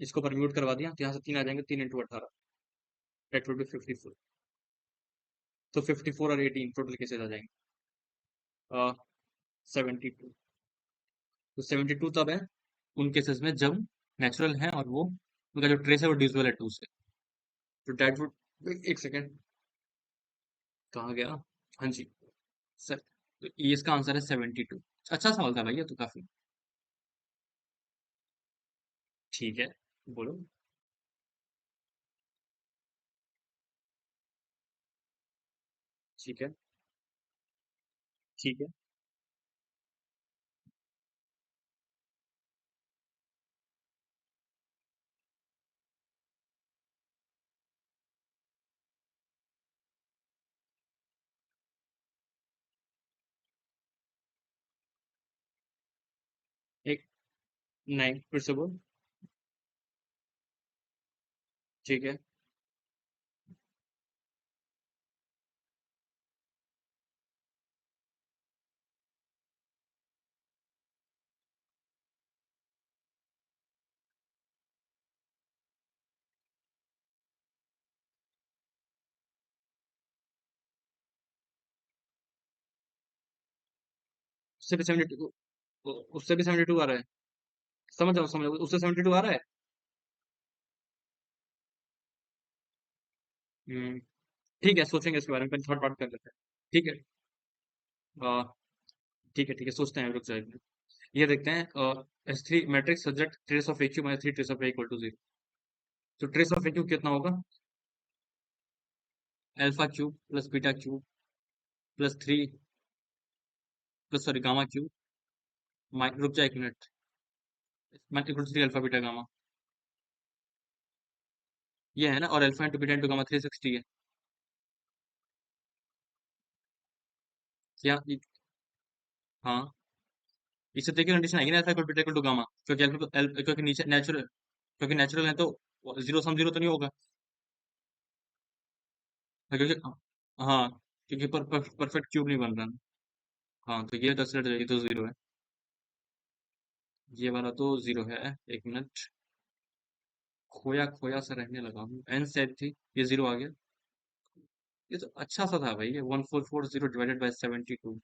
इसको परम्यूट करवा दिया, तो यहाँ से तीन आ जाएंगे, 3 × 18, दैट विल बी 54। तो 54 और 18 टोटल केसेस आ जाएंगे 72। तो 72 तब है उन केसेस में जब नेचुरल है, और वो उनका जो ट्रेस है वो डिविजिबल है 2 से। तो दैट वुड, एक सेकेंड, कहाँ गया? हाँ जी सर। तो ये इसका आंसर है 72। अच्छा सवाल था भाई, ये तो काफी। ठीक है, बोलो। ठीक है ठीक है। एक, नहीं, फिर से बोल। ठीक है। उससे भी 72, उससे भी 72 आ रहा है। समझ जाओ, समझ जाओ, उससे 72 आ रहा है। हम्म, ठीक है, सोचेंगे इसके बारे में, थर्ड पार्ट कर लेते हैं। ठीक है। आ, ठीक है, सोचते हैं, रुक जाएगा। ये देखते हैं, S3 matrix subject trace of AQ minus 3 trace of A equal to 0। तो ट्रेस ऑफ AQ कितना होगा? Alpha cube plus beta cube plus 3, plus sorry gamma cube, रुक जा एक मिनट, मैं equal to 3 alpha beta gamma. ये है ना, और alpha into beta into gamma 360 है। क्या हाँ, इससे देखिए कंडीशन आएगी ना, alpha equal beta equal to gamma, क्योंकि क्योंकि नीचे नेचुरल, क्योंकि नेचुरल है तो जीरो सम जीरो तो नहीं होगा। हाँ, क्योंकि हाँ, क्योंकि परफेक्ट क्यूब नहीं बन रहा। हाँ, तो ये 10 ये तो जीरो है। ये वाला तो जीरो है। एक मिनट, खोया खोया सा रहने लगा हूँ, एन सेट थी, ये जीरो आ गया। ये तो अच्छा सा था भाई, ये 1440 डिवाइडेड बाई 72,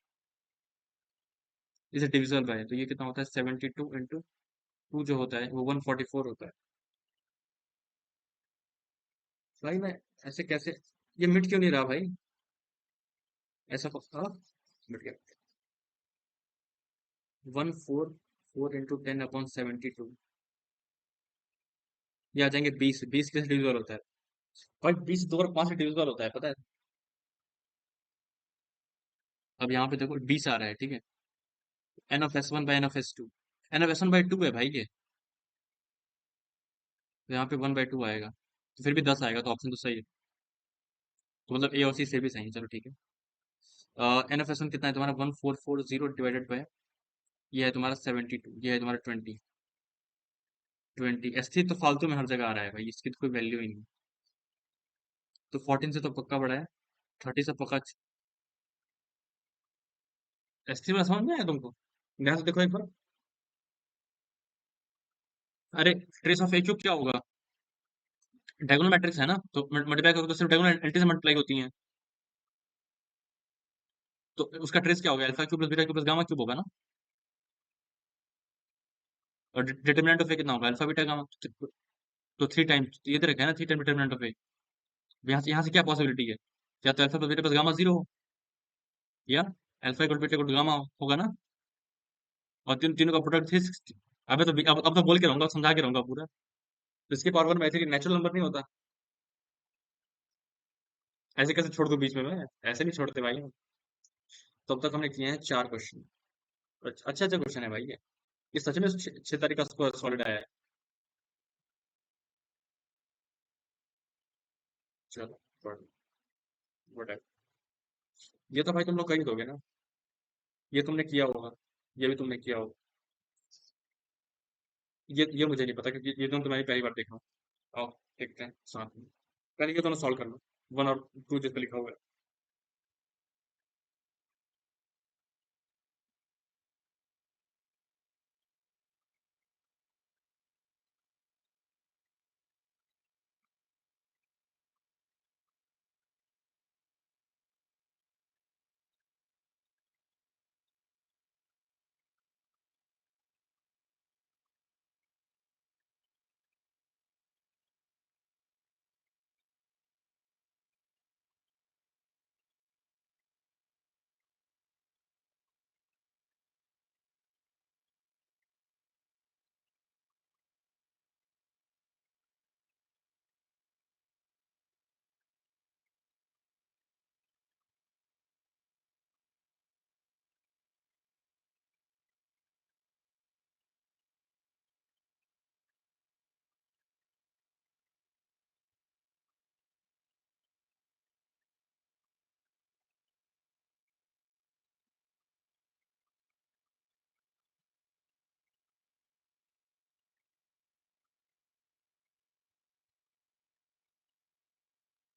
इसे डिविजल बाय, तो ये कितना होता है? 72 × 2 जो होता है वो 144 होता है। भाई मैं ऐसे कैसे, ये मिट क्यों नहीं रहा भाई? ऐसा हाँ, मिट गया। 144 × 10/72, ये आ जाएंगे 20। 20 कैसे डिविजल होता है? भाई 20 2 और 5 से डिविजल होता है, पता है? अब यहाँ पे देखो 20 आ रहा है, ठीक है। n/(s1/n/(s2), n/(s1/2) है भाई ये। तो यहाँ पे 1/2 आएगा, तो फिर भी 10 आएगा, तो ऑप्शन तो सही है। तो मतलब A और C से भी सही है, चलो ठीक है। n/(s1) कितना है तुम्हारा? 1440 डिवाइडेड बाय, ये है तुम्हारा 72, ये है तुम्हारा 20। S3 तो फालतू में हर जगह आ रहा है भाई, इसकी तो कोई वैल्यू ही नहीं। तो 14 से तो पक्का बड़ा है, 30 से पक्का। S3 में समझ में आया तुमको? ध्यान से देखो एक बार। अरे, ट्रेस ऑफ AQ क्या होगा? डायगोनल मैट्रिक्स है ना, तो मल्टीप्लाई करोगे तो सिर्फ डायगोनल एंट्री से मल्टीप्लाई होती हैं। तो उसका ट्रेस क्या होगा? Alpha cube plus beta cube plus gamma cube होगा ना। और डिटर्मिनेंट ऑफ ए कितना होगा? Alpha beta gamma. तो थ्री टाइम्स ये तो रखा है ना, थ्री टाइम डिटर्मिनेंट ऑफ ए। यहाँ से क्या पॉसिबिलिटी है? या तो alpha plus beta plus gamma zero हो, या alpha equal beta equal gamma होगा ना, और तीनों का प्रोडक्ट 360। अबे तो अब तो बोल के रहूंगा, समझा के रहूंगा पूरा। तो इसके पावर वन में ऐसे नेचुरल नंबर नहीं होता। ऐसे कैसे छोड़ दूं बीच में? मैं ऐसे नहीं छोड़ते भाई। तो अब तक हमने किए हैं 4 क्वेश्चन। अच्छा अच्छा क्वेश्चन है भाई ये सच में 6 तारीख का स्कोर सॉलिड आया है। चलो, गुड है। ये तो भाई तुम लोग कर ही दोगे ना, ये तुमने किया होगा, ये भी तुमने किया होगा। ये मुझे नहीं पता, क्योंकि ये तो तुम्हारी पहली बार देख रहा हूँ। आओ देखते हैं साथ में। पहले ये दोनों सॉल्व कर लो, वन और टू जिस पे लिखा हुआ है।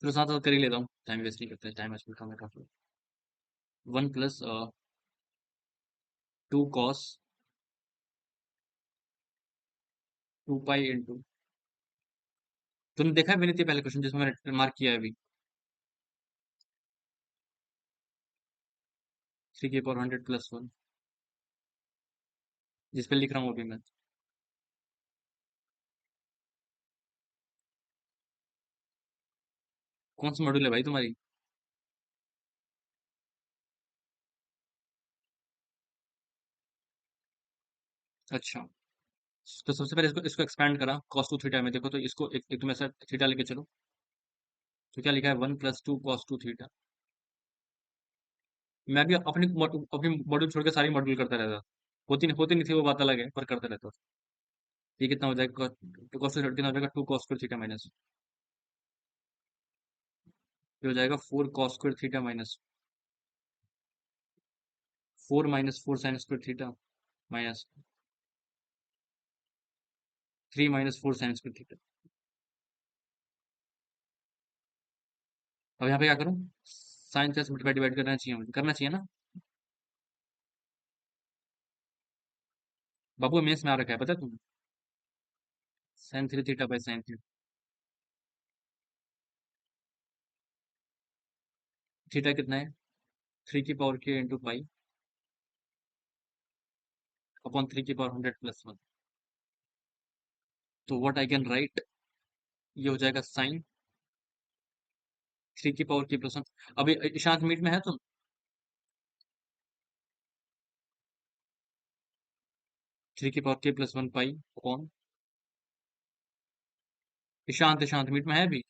फिर साथ साथ कर ही लेता हूँ, टाइम वेस्ट नहीं करते, टाइम वेस्ट करना काफी। One plus 2 cos 2 pi into, तुमने देखा है विनीत ये पहले क्वेश्चन जिसमें मैंने मार्क किया है अभी? 3 की पावर 100 + 1, जिस पे लिख रहा हूँ अभी मैं। कौन सा मॉड्यूल है भाई तुम्हारी? अच्छा, तो सबसे पहले इसको इसको एक्सपैंड करा cos 2 थीटा में, देखो तो इसको एक तुम ऐसा थीटा लेके चलो। तो क्या लिखा है? 1 + 2 cos 2 थीटा। मैं भी अपनी मॉड्यूल छोड़ के सारी मॉड्यूल करता रहता। होती नहीं थी वो बात अलग है, पर करता रहता। ये कितना हो जाएगा? टू कॉस कितना हो जाएगा? 2 cos2 थीटा माइनस, ये हो जाएगा 4 cos2 theta minus 4 - 4 sin2 theta minus 3 - 4 sin2 theta. अब यहाँ पे क्या करूँ? साइन से मल्टीप्लाई डिवाइड करना चाहिए, मुझे करना चाहिए ना। बाबू मेंस में आ रखा है, पता है तुम्हें? sin 3 थीटा/sin 3। थीटा कितना है? 3 की पावर k × पाई अपॉन 3 की पावर 100 + 1। तो व्हाट आई कैन राइट, ये हो जाएगा साइन 3 की पावर k + 1। अभी ईशांत मीट में है तुम? 3 की power k + 1 pi upon, Ishant Ishant meet में है अभी?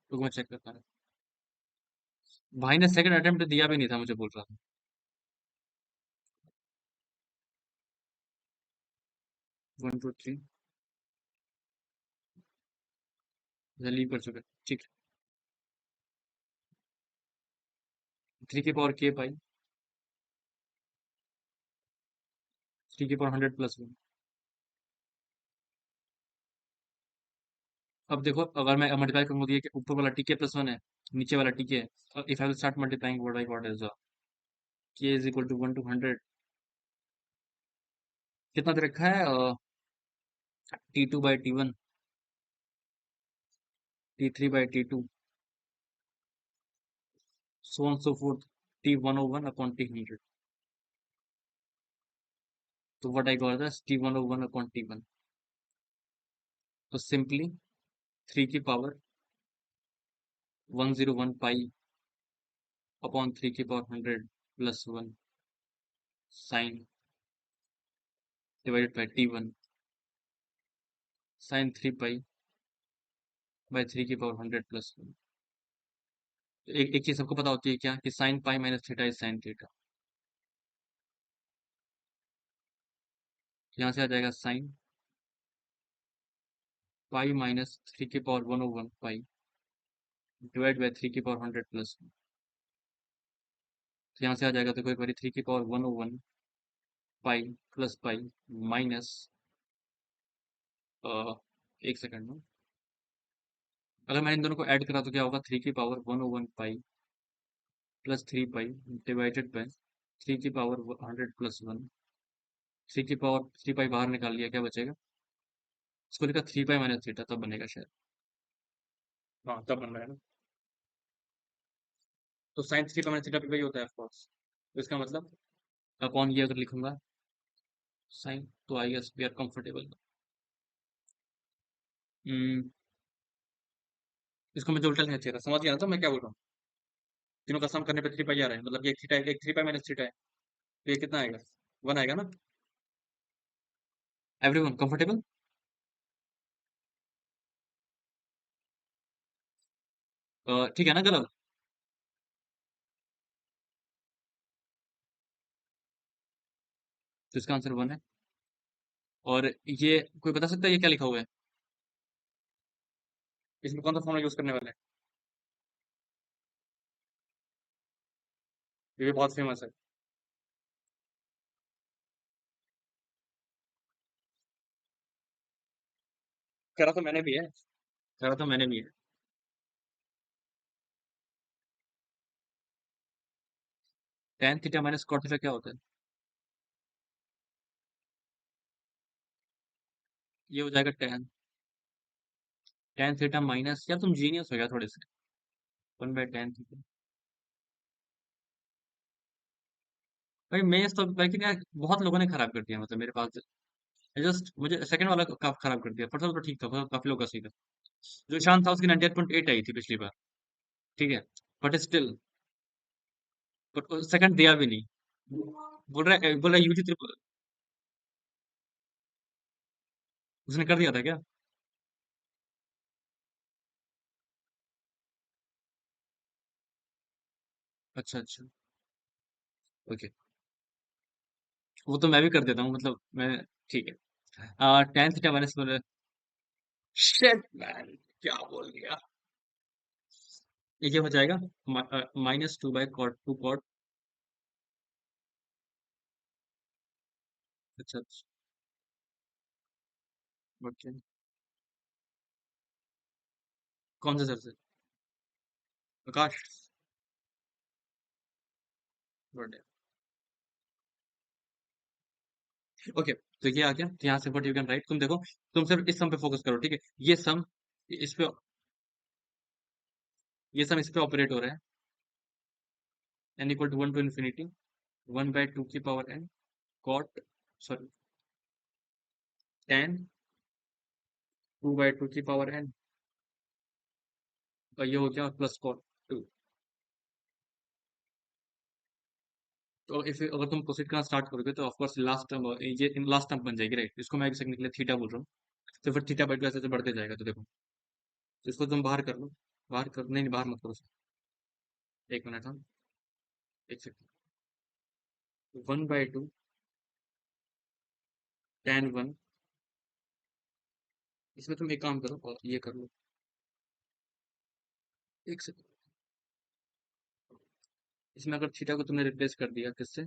तो मैं चेक करता हूँ। भाई ने सेकंड अटेम्प्ट दिया भी नहीं था, मुझे बोल रहा था। 1 2 3 लीव कर चुके, ठीक है। 3 की पावर k पाई 3 की पावर 100 + 1। अब देखो, अगर मैं मल्टीप्लाई करूंगा तो ये ऊपर वाला tk + 1 है, नीचे वाला tk है। If I will start multiplying, what is k = 1 to 100, कितना दे रखा है? T2/T1, T3/T2, so on so forth, T101 upon T100। तो what I got that T1/1 upon T1। तो सिंपली 3 की पावर 101 पाई अपॉन 3 की power 100 plus 1 sine divided by T1 sine 3 pi by 3 की power 100 plus 1। एक चीज सबको पता होती है क्या, कि sine pi minus theta is sine theta. यहाँ से आ जाएगा साइन पाई माइनस 3 की पावर 101 पाई डिवाइड बाई 3 की पावर 100 प्लस 1। तो यहाँ से आ जाएगा, तो कोई बारी 3 की power 101 pi plus pi minus, एक सेकंड में, अगर मैंने इन दोनों को ऐड करा तो क्या होगा, 3 की power 101 pi plus 3 pi divided by 3 की पावर 100 प्लस 1। 3 की पावर 3 पाई बाहर निकाल लिया, क्या बचेगा, इसको लिखा 3 पाई माइनस थीटा, तब बनेगा शायद। हाँ तब बन रहा है ना। तो साइन 3 पाई माइनस थीटा भी वही होता है ऑफकोर्स। तो इसका मतलब अपॉन ये अगर लिखूंगा साइन, तो I guess we are comfortable. इसको मुझे उल्टा लिखना चाहिए था, समझ गया ना तो मैं क्या बोल रहा हूँ। तीनों का सम करने पे 3 पाई आ रहा है, मतलब ये थीटा है, एक 3 पाई माइनस थीटा है, तो ये कितना आएगा, 1 आएगा ना। Everyone comfortable. ठीक है ना गलत। तो इसका आंसर 1 है। और ये कोई बता सकता है ये क्या लिखा हुआ है, इसमें कौन सा फॉर्मूला यूज करने वाले हैं। ये भी बहुत फेमस है। करा तो मैंने भी है, करा तो मैंने भी है। tan theta minus cot theta क्या होता है, ये हो जाएगा tan थीटा माइनस, यार तुम जीनियस हो गया थोड़े से, 1/tan थीटा। भाई मैं तो लेकिन यार बहुत लोगों ने खराब कर दिया, मतलब मेरे पास जस्ट मुझे सेकंड वाला खराब कर दिया, फर्स्ट वाला तो ठीक था, काफी लोग का सही था। जो ईशान था उसकी 98.8 आई थी पिछली बार, ठीक है, बट स्टिल, बट सेकंड दिया भी नहीं। बोल रहा है यूजी ट्रिपल, उसने कर दिया था क्या। अच्छा अच्छा, ओके, वो तो मैं भी कर देता हूँ, मतलब मैं, ठीक है। tan theta minus, shit man, क्या बोल दिया। ये क्या हो जाएगा, -2/cot 2 cot। अच्छा अच्छा, ओके, कौन से सर से, प्रकाश, बर्थडे, ओके। तो ये आ गया, तो यहाँ से व्हाट यू कैन राइट, तुम देखो, तुम सिर्फ इस सम पे फोकस करो, ठीक है। इस पे ये सम इस पे ऑपरेट हो रहा है, n equal to 1 to infinity 1/2 की power n cot, sorry, tan 2/2 की पावर n, और ये हो गया प्लस cot 2। तो इफ अगर तुम प्रोसीड करना स्टार्ट करोगे तो ऑफकोर्स लास्ट टर्म, ये लास्ट टर्म बन जाएगी, राइट। इसको मैं एक सेकंड के लिए थीटा बोल रहा हूँ, तो फिर थीटा बाई 2 ऐसे ऐसे बढ़ते जाएगा, तो देखो, तो इसको तुम बाहर कर लो, बाहर कर, नहीं नहीं, बाहर मत करो, एक मिनट, हम, एक सेकंड, 1/2 tan 1, इसमें तुम एक काम करो और ये कर लो, एक सेकंड, इसमें अगर थीटा को तुमने रिप्लेस कर दिया किससे,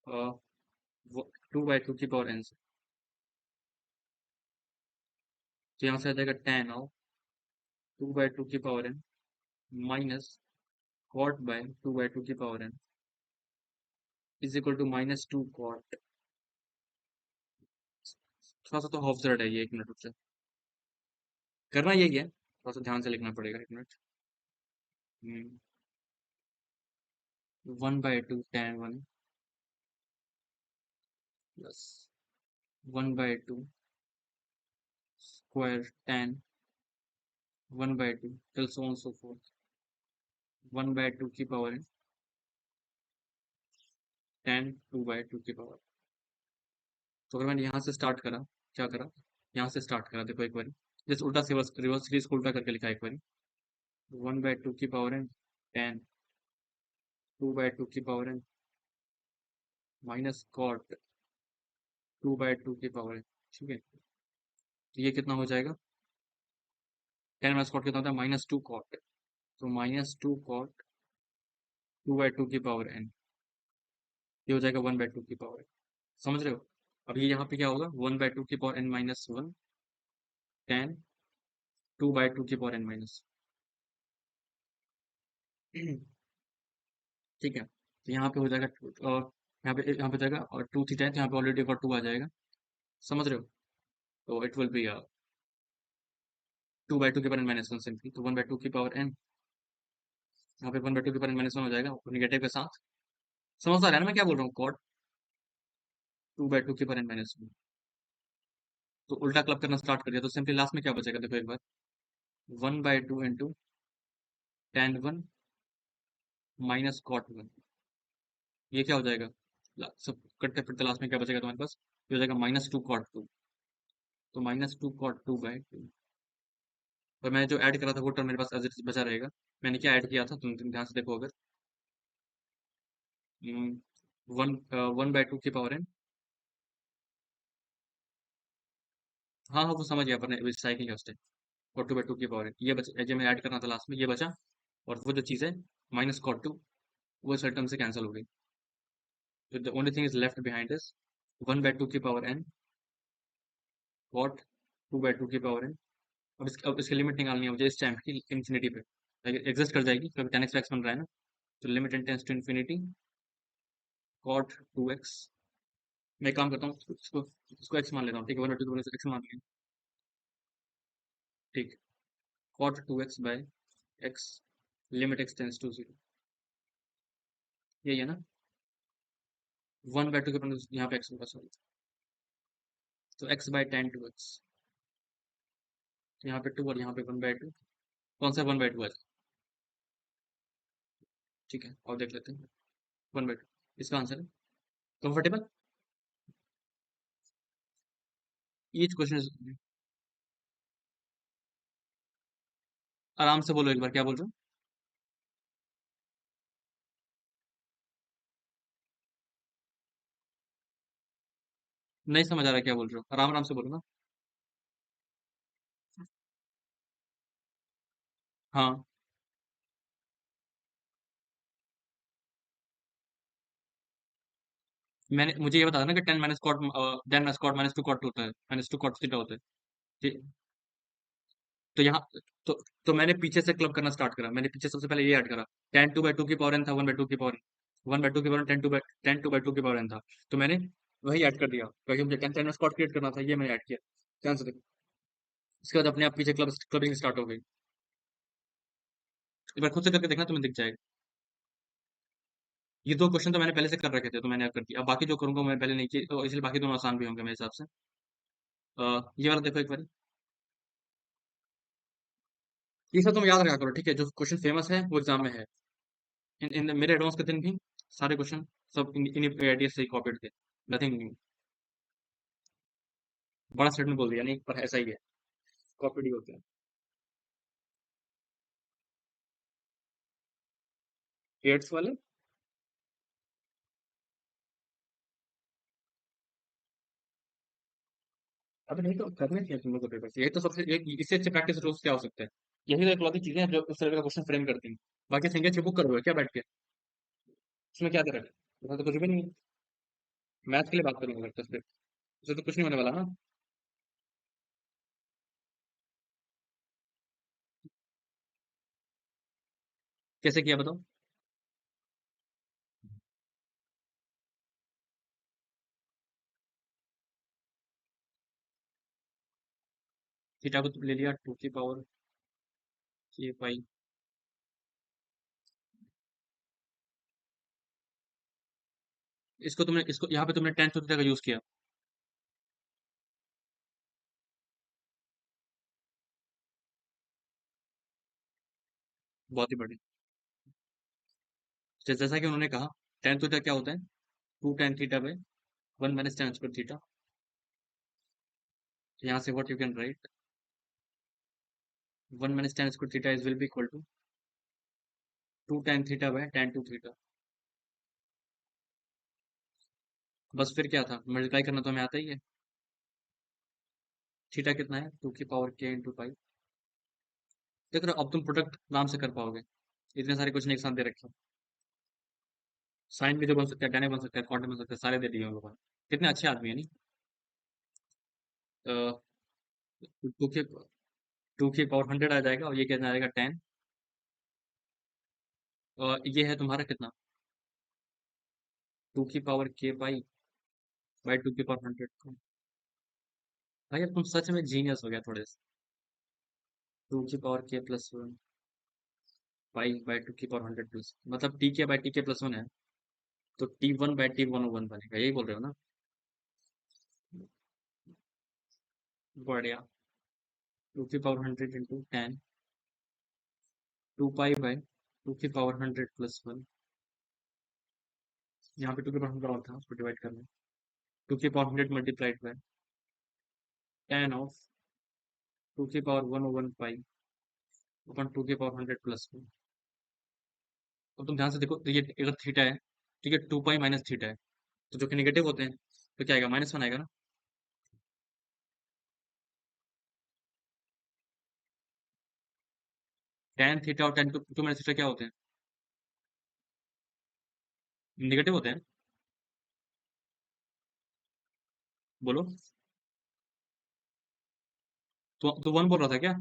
2/2 की पावर n से, तो यहाँ से आ जाएगा tan 2/2 की पावर n माइनस cot/2/2 की power n is equal to -2 cot। थोड़ा सा तो ऑब्जर्व है ये, एक मिनट रुक जाओ, करना यही है, थोड़ा सा ध्यान से लिखना पड़ेगा, एक minute. 1/2 tan 1 plus 1/2 square tan 1/2 till so on so forth 1/2 की पावर है tan 2/2 की पावर। तो अगर मैंने यहाँ से स्टार्ट करा, क्या करा, यहाँ से स्टार्ट करा, देखो एक बार जैसे उल्टा से रिवर्स रिवर्स सीरीज को उल्टा करके लिखा एक बार 1/2 की पावर है tan 2/2 की पावर है माइनस कॉट 2/2 की पावर है। ठीक है, तो ये कितना हो जाएगा, tan माइनस कॉट कितना होता है -2 कॉट, तो -2 कॉट 2/2 की पावर n, ये हो जाएगा 1/2 की पावर। समझ रहे हो? अब ये यहाँ पे क्या होगा, 1/2 की पावर n-1 tan 2/2 की पावर n-, ठीक है। तो यहाँ पे हो जाएगा यहाँ पे जाएगा और 2 थीटा है, तो यहाँ पे ऑलरेडी एक और 2 आ जाएगा। समझ रहे हो? तो इट विल बी 2/2 की पावर n-1 सिंपली, तो 1/2 की पावर n, यहाँ पे 1/2 की पावर n-1 हो जाएगा निगेटिव के साथ। समझ आ रहा है ना मैं क्या बोल रहा हूँ, कॉट 2/2 की पावर n-1, तो उल्टा क्लब करना स्टार्ट कर दिया, तो सिंपली लास्ट में क्या बचेगा, देखो एक बार 1/2 इंटू tan 1 माइनस कॉट 1, ये क्या हो जाएगा, सब कटते फिरते लास्ट में क्या बचेगा तुम्हारे पास, ये हो जाएगा -2 कॉट 2, तो -2 कॉट 2/2। और मैंने जो ऐड करा था वो टर्म मेरे पास एज इट इज बचा रहेगा। मैंने क्या ऐड किया था, तुम ध्यान से देखो अगर, 1/2 की पावर है, हाँ हाँ वो समझ गया, अपने साइकिल है उस टाइम, और 2/2 की पावर है, ये बचा जो मैं ऐड करना था लास्ट में, ये बचा। और वो जो चीज़ है -कॉट 2, वो इस टर्म से कैंसिल हो गई, तो the only thing is left behind is 1/2 की पावर n कॉट 2/2 की पावर n। अब इसकी लिमिट निकालनी है मुझे इस टाइम की इंफिनिटी पे एग्जिस्ट कर जाएगी, क्योंकि 10x बन रहा है ना, तो limit tends to infinity cot 2x। मैं एक काम करता हूँ, इसको x मान लेता हूँ, ठीक है, 1/2 को x मान लिया, ठीक, cot 2x by x, limit x tends to 0, यही है ना, 1/2 के ऊपर यहाँ पे x होगा, सॉरी, तो x बाय tan 2x, यहाँ पे 2 और यहाँ पे 1/2, कौन सा 1/2 है, ठीक है, और देख लेते हैं 1/2, इसका आंसर है कंफर्टेबल। ईच क्वेश्चन, आराम से बोलो एक बार, क्या बोल रहे हो, नहीं समझ आ रहा क्या बोल रहे हो, आराम आराम से बोलो ना। हाँ, मैंने मुझे ये बता था ना कि 10 माइनस कॉट -2 कॉट होता है, -2 कॉट थीटा होता है, ठीक। तो यहाँ, तो तो मैंने पीछे से क्लब करना स्टार्ट करा, मैंने पीछे सबसे पहले ये ऐड करा, tan 2/2 की पावर n था 1/2 की पावर, 1/2 की पावर tan 2/2 की पावर n था, तो मैंने वही ऐड कर दिया, क्योंकि मुझे tan स्क्वाट क्रिएट करना था, ये मैंने ऐड किया, ध्यान से देखो। इसके बाद अपने आप पीछे क्लबिंग स्टार्ट हो गई, एक बार खुद से करके देखना, तुम्हें दिख जाएगा। ये 2 क्वेश्चन तो मैंने पहले से कर रखे थे, तो मैंने कर दिया, अब बाकी जो करूंगा मैं पहले नहीं किए, तो इसलिए बाकी दोनों आसान भी होंगे मेरे हिसाब से। ये वाला देखो एक बार, ये सब तुम याद रखा करो, ठीक है, जो क्वेश्चन फेमस है वो एग्जाम में है। इन मेरे एडवांस के दिन भी सारे क्वेश्चन सब इन आइडिया से ही कॉपीड थे, नथिंग न्यू। बड़ा स्टेटमेंट बोल दिया नहीं, पर ऐसा ही है, कॉपीड ही होते हैं। एड्स वाले, अबे नहीं तो करने चाहिए तुम लोग को पेपर, यही तो सबसे इससे अच्छे प्रैक्टिस रोज क्या हो सकता है, यही तो इकलौती चीजें हैं जो उस तरह का क्वेश्चन फ्रेम करती हैं। बाकी सिंगल चिपक कर रहे हो क्या बैठ के, उसमें क्या दे रहा है, उसमें तो कुछ भी नहीं है। मैथ्स के लिए बात करूंगा लगता है सिर्फ, उससे तो कुछ नहीं होने वाला ना। कैसे किया बताओ, थीटा को ले लिया 2 की पावर k पाई, इसको यहाँ पे तुमने tan थीटा का यूज किया, बहुत ही बढ़िया। जैसा कि उन्होंने कहा, tan थीटा क्या होता है? 2 tan theta by 1 minus tan square theta. यहाँ से what you can write, 1 minus tan square theta is will be equal to 2 tan theta by tan 2 theta. बस फिर क्या था, मल्टीप्लाई करना तो हमें आता ही है। थीटा कितना है? 2 की पावर k इंटू पाई। देख रहे हो, अब तुम प्रोडक्ट आराम से कर पाओगे, इतने सारे क्वेश्चन एक साथ दे रखे हो। साइन भी जो बन सकता है, tan बन सकता है, cot बन सकता है, सारे दे दिए उन लोगों ने। कितने अच्छे आदमी है नहीं? टू के 2 की पावर 100 आ जाएगा, और ये कितना आएगा 10। और ये है तुम्हारा कितना, 2 की पावर k पाई बाई 2 की पावर 100। भाई अब तुम सच में जीनियस हो गया थोड़े से। 2 की पावर k+1 पाई बाई 2 की पावर 100 प्लस, मतलब t k by t k+1 है, तो t1 बाई t101 बनेगा, यही बोल रहे हो ना? बढ़िया। 2 की पावर 100 इंटू 10, 2 पाई बाई 2 की पावर 100+1। यहाँ पे 2 की पावर 100 और था, उसको डिवाइड करना। 2 की पावर 100 मल्टीप्लाइड बाय 10 ऑफ 2 की पावर 101 पाई अपन 2 की पावर 100+1। अब तुम ध्यान से देखो, तो ये अगर थीटा है, ठीक है, 2 पाई माइनस थीटा है, तो जो कि निगेटिव होते हैं, तो क्या आएगा? -1 आएगा ना। tan थीटा और tan 2 माइनस थीटा क्या होते हैं? निगेटिव होते हैं। बोलो। तो 1 बोल रहा था क्या?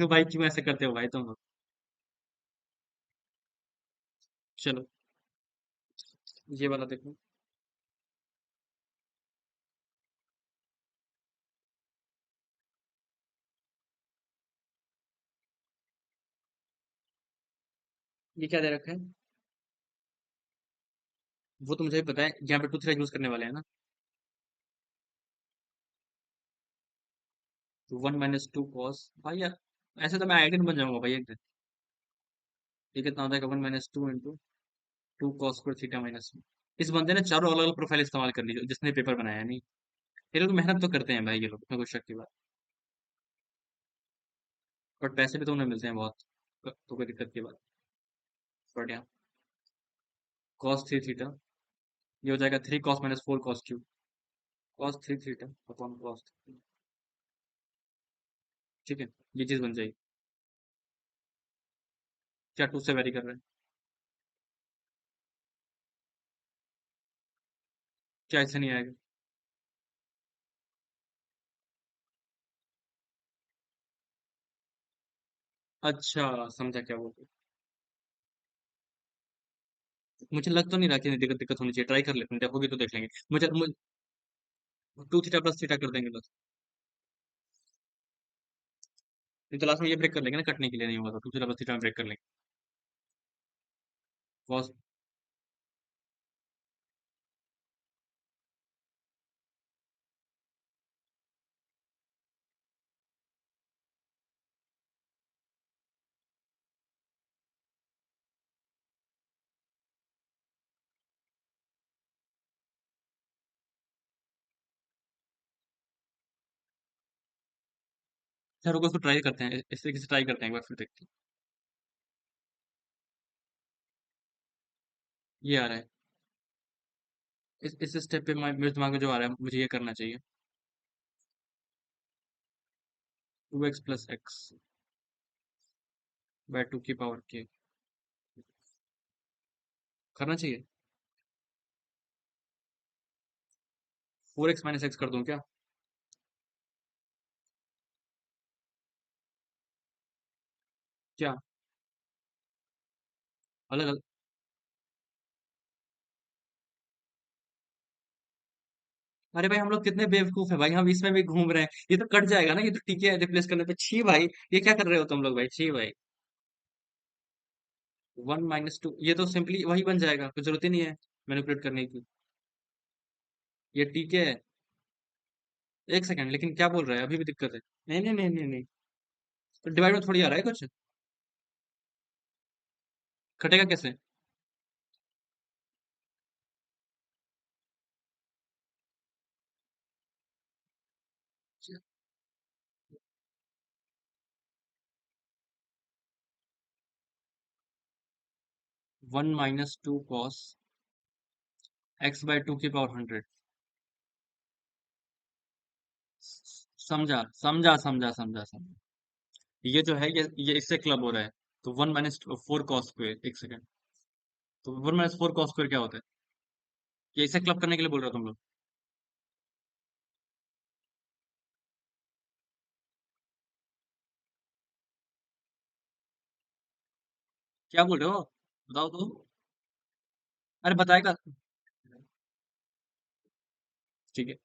भाई क्यों ऐसे करते हो भाई तुम लोग? चलो, ये वाला देखो। ये क्या दे रखा है? वो तो मुझे भी पता है, यहाँ पे 2 थीटा यूज करने वाले हैं ना। तो 1 - 2 cos भाई यार, ऐसे तो मैं आइडियन बन जाऊंगा भाई एक दिन। ये कितना होता है? 1 - 2 × 2 cos² थीटा माइनस। इस बंदे ने चारों अलग अलग प्रोफाइल इस्तेमाल कर ली, जिसने पेपर बनाया नहीं। ये लोग मेहनत तो करते हैं भाई, ये लोग, इसमें कोई शक की बात। बट पैसे भी तो उन्हें मिलते हैं बहुत, तो कोई दिक्कत की बात। बढ़िया। cos 3 थीटा, ये हो जाएगा 3 cos - 4 cos3। cos 3 theta upon cos। ठीक है, ये चीज बन जाएगी। क्या 2 से वेरी कर रहे हैं? क्या ऐसे नहीं आएगा? अच्छा, समझा क्या बोल रहे हो। मुझे लग तो नहीं रहा कि दिक्कत दिक्कत होनी चाहिए, ट्राई कर लेते हैं, होगी तो देख लेंगे। मुझे 2 थीटा प्लस थीटा कर देंगे बस। नहीं तो लास्ट में ये ब्रेक कर लेंगे ना, कटने के लिए नहीं होगा तो 2 थीटा प्लस थीटा में ब्रेक कर लेंगे। कॉस। अच्छा रुको, इसको ट्राई करते हैं, इस तरीके से ट्राई करते हैं एक बार, फिर देखते हैं। ये आ रहा है। इस स्टेप पे मेरे दिमाग में जो आ रहा है, मुझे ये करना चाहिए। 2x + x बाय 2 की पावर k करना चाहिए। 4x - x कर दूं क्या? क्या? अलग अलग? अरे भाई हम लोग कितने बेवकूफ है भाई, हम इसमें भी घूम रहे हैं। ये तो कट जाएगा ना, ये तो टीके है रिप्लेस करने पे। छी भाई, ये क्या कर रहे हो तुम लोग भाई, छी भाई। 1 - 2, ये तो सिंपली वही बन जाएगा, कोई जरूरत ही नहीं है मैनिपुलेट करने की। ये टीके है। एक सेकंड, लेकिन क्या बोल रहा है? अभी भी दिक्कत है। नहीं नहीं नहीं नहीं नहीं, तो डिवाइड में थोड़ी आ रहा है कुछ। कटेगा कैसे? 1 - 2 cos x/2 की पावर 100। समझा। ये जो है ये इससे क्लब हो रहा है। तो 1 - 4 cos स्क्वायर, एक सेकेंड। तो 1 - 4 cos स्क्वायर क्या होता है? ये इसे क्लब करने के लिए बोल रहे हो तुम लोग? क्या बोल रहे हो? बताओ तो। अरे बताएगा। ठीक है।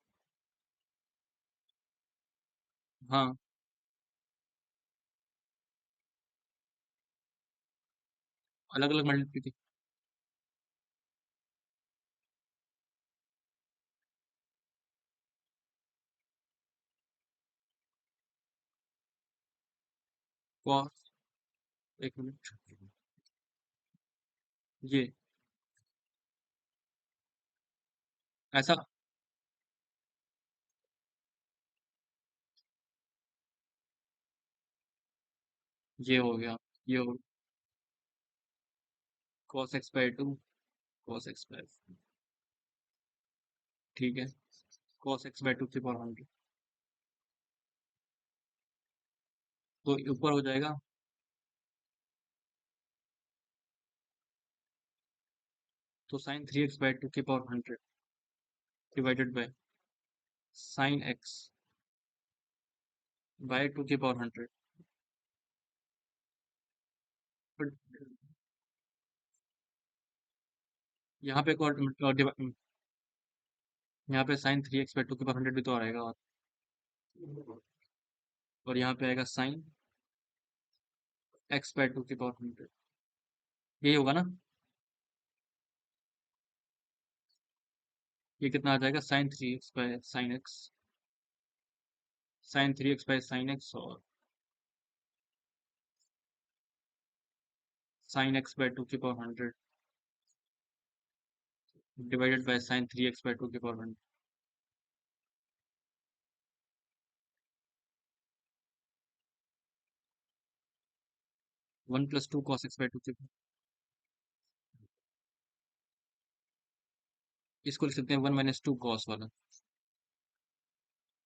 हाँ, अलग अलग मल्टीप्लिकेशन। कॉस, एक मिनट, ये ऐसा, ये हो गया, ये हो, cos x/2, cos x/, ठीक है, cos x/2 की पावर 100। तो ऊपर हो जाएगा, तो sin 3x/2 की power 100 divided by sin x/2 की पावर 100। बट यहाँ पे एक और यहाँ पे sin 3x/2 की पावर 100 भी तो आ रहेगा, और यहाँ पे आएगा sin x/2 की पावर 100। यही होगा ना? ये कितना आ जाएगा? sin 3x/sin x और sin x/2 की power 100 divided by sin 3x/2 की पावर 100। 1 + 2 cos x/2 की, इसको लिख सकते हैं 1 - 2 cos वाला,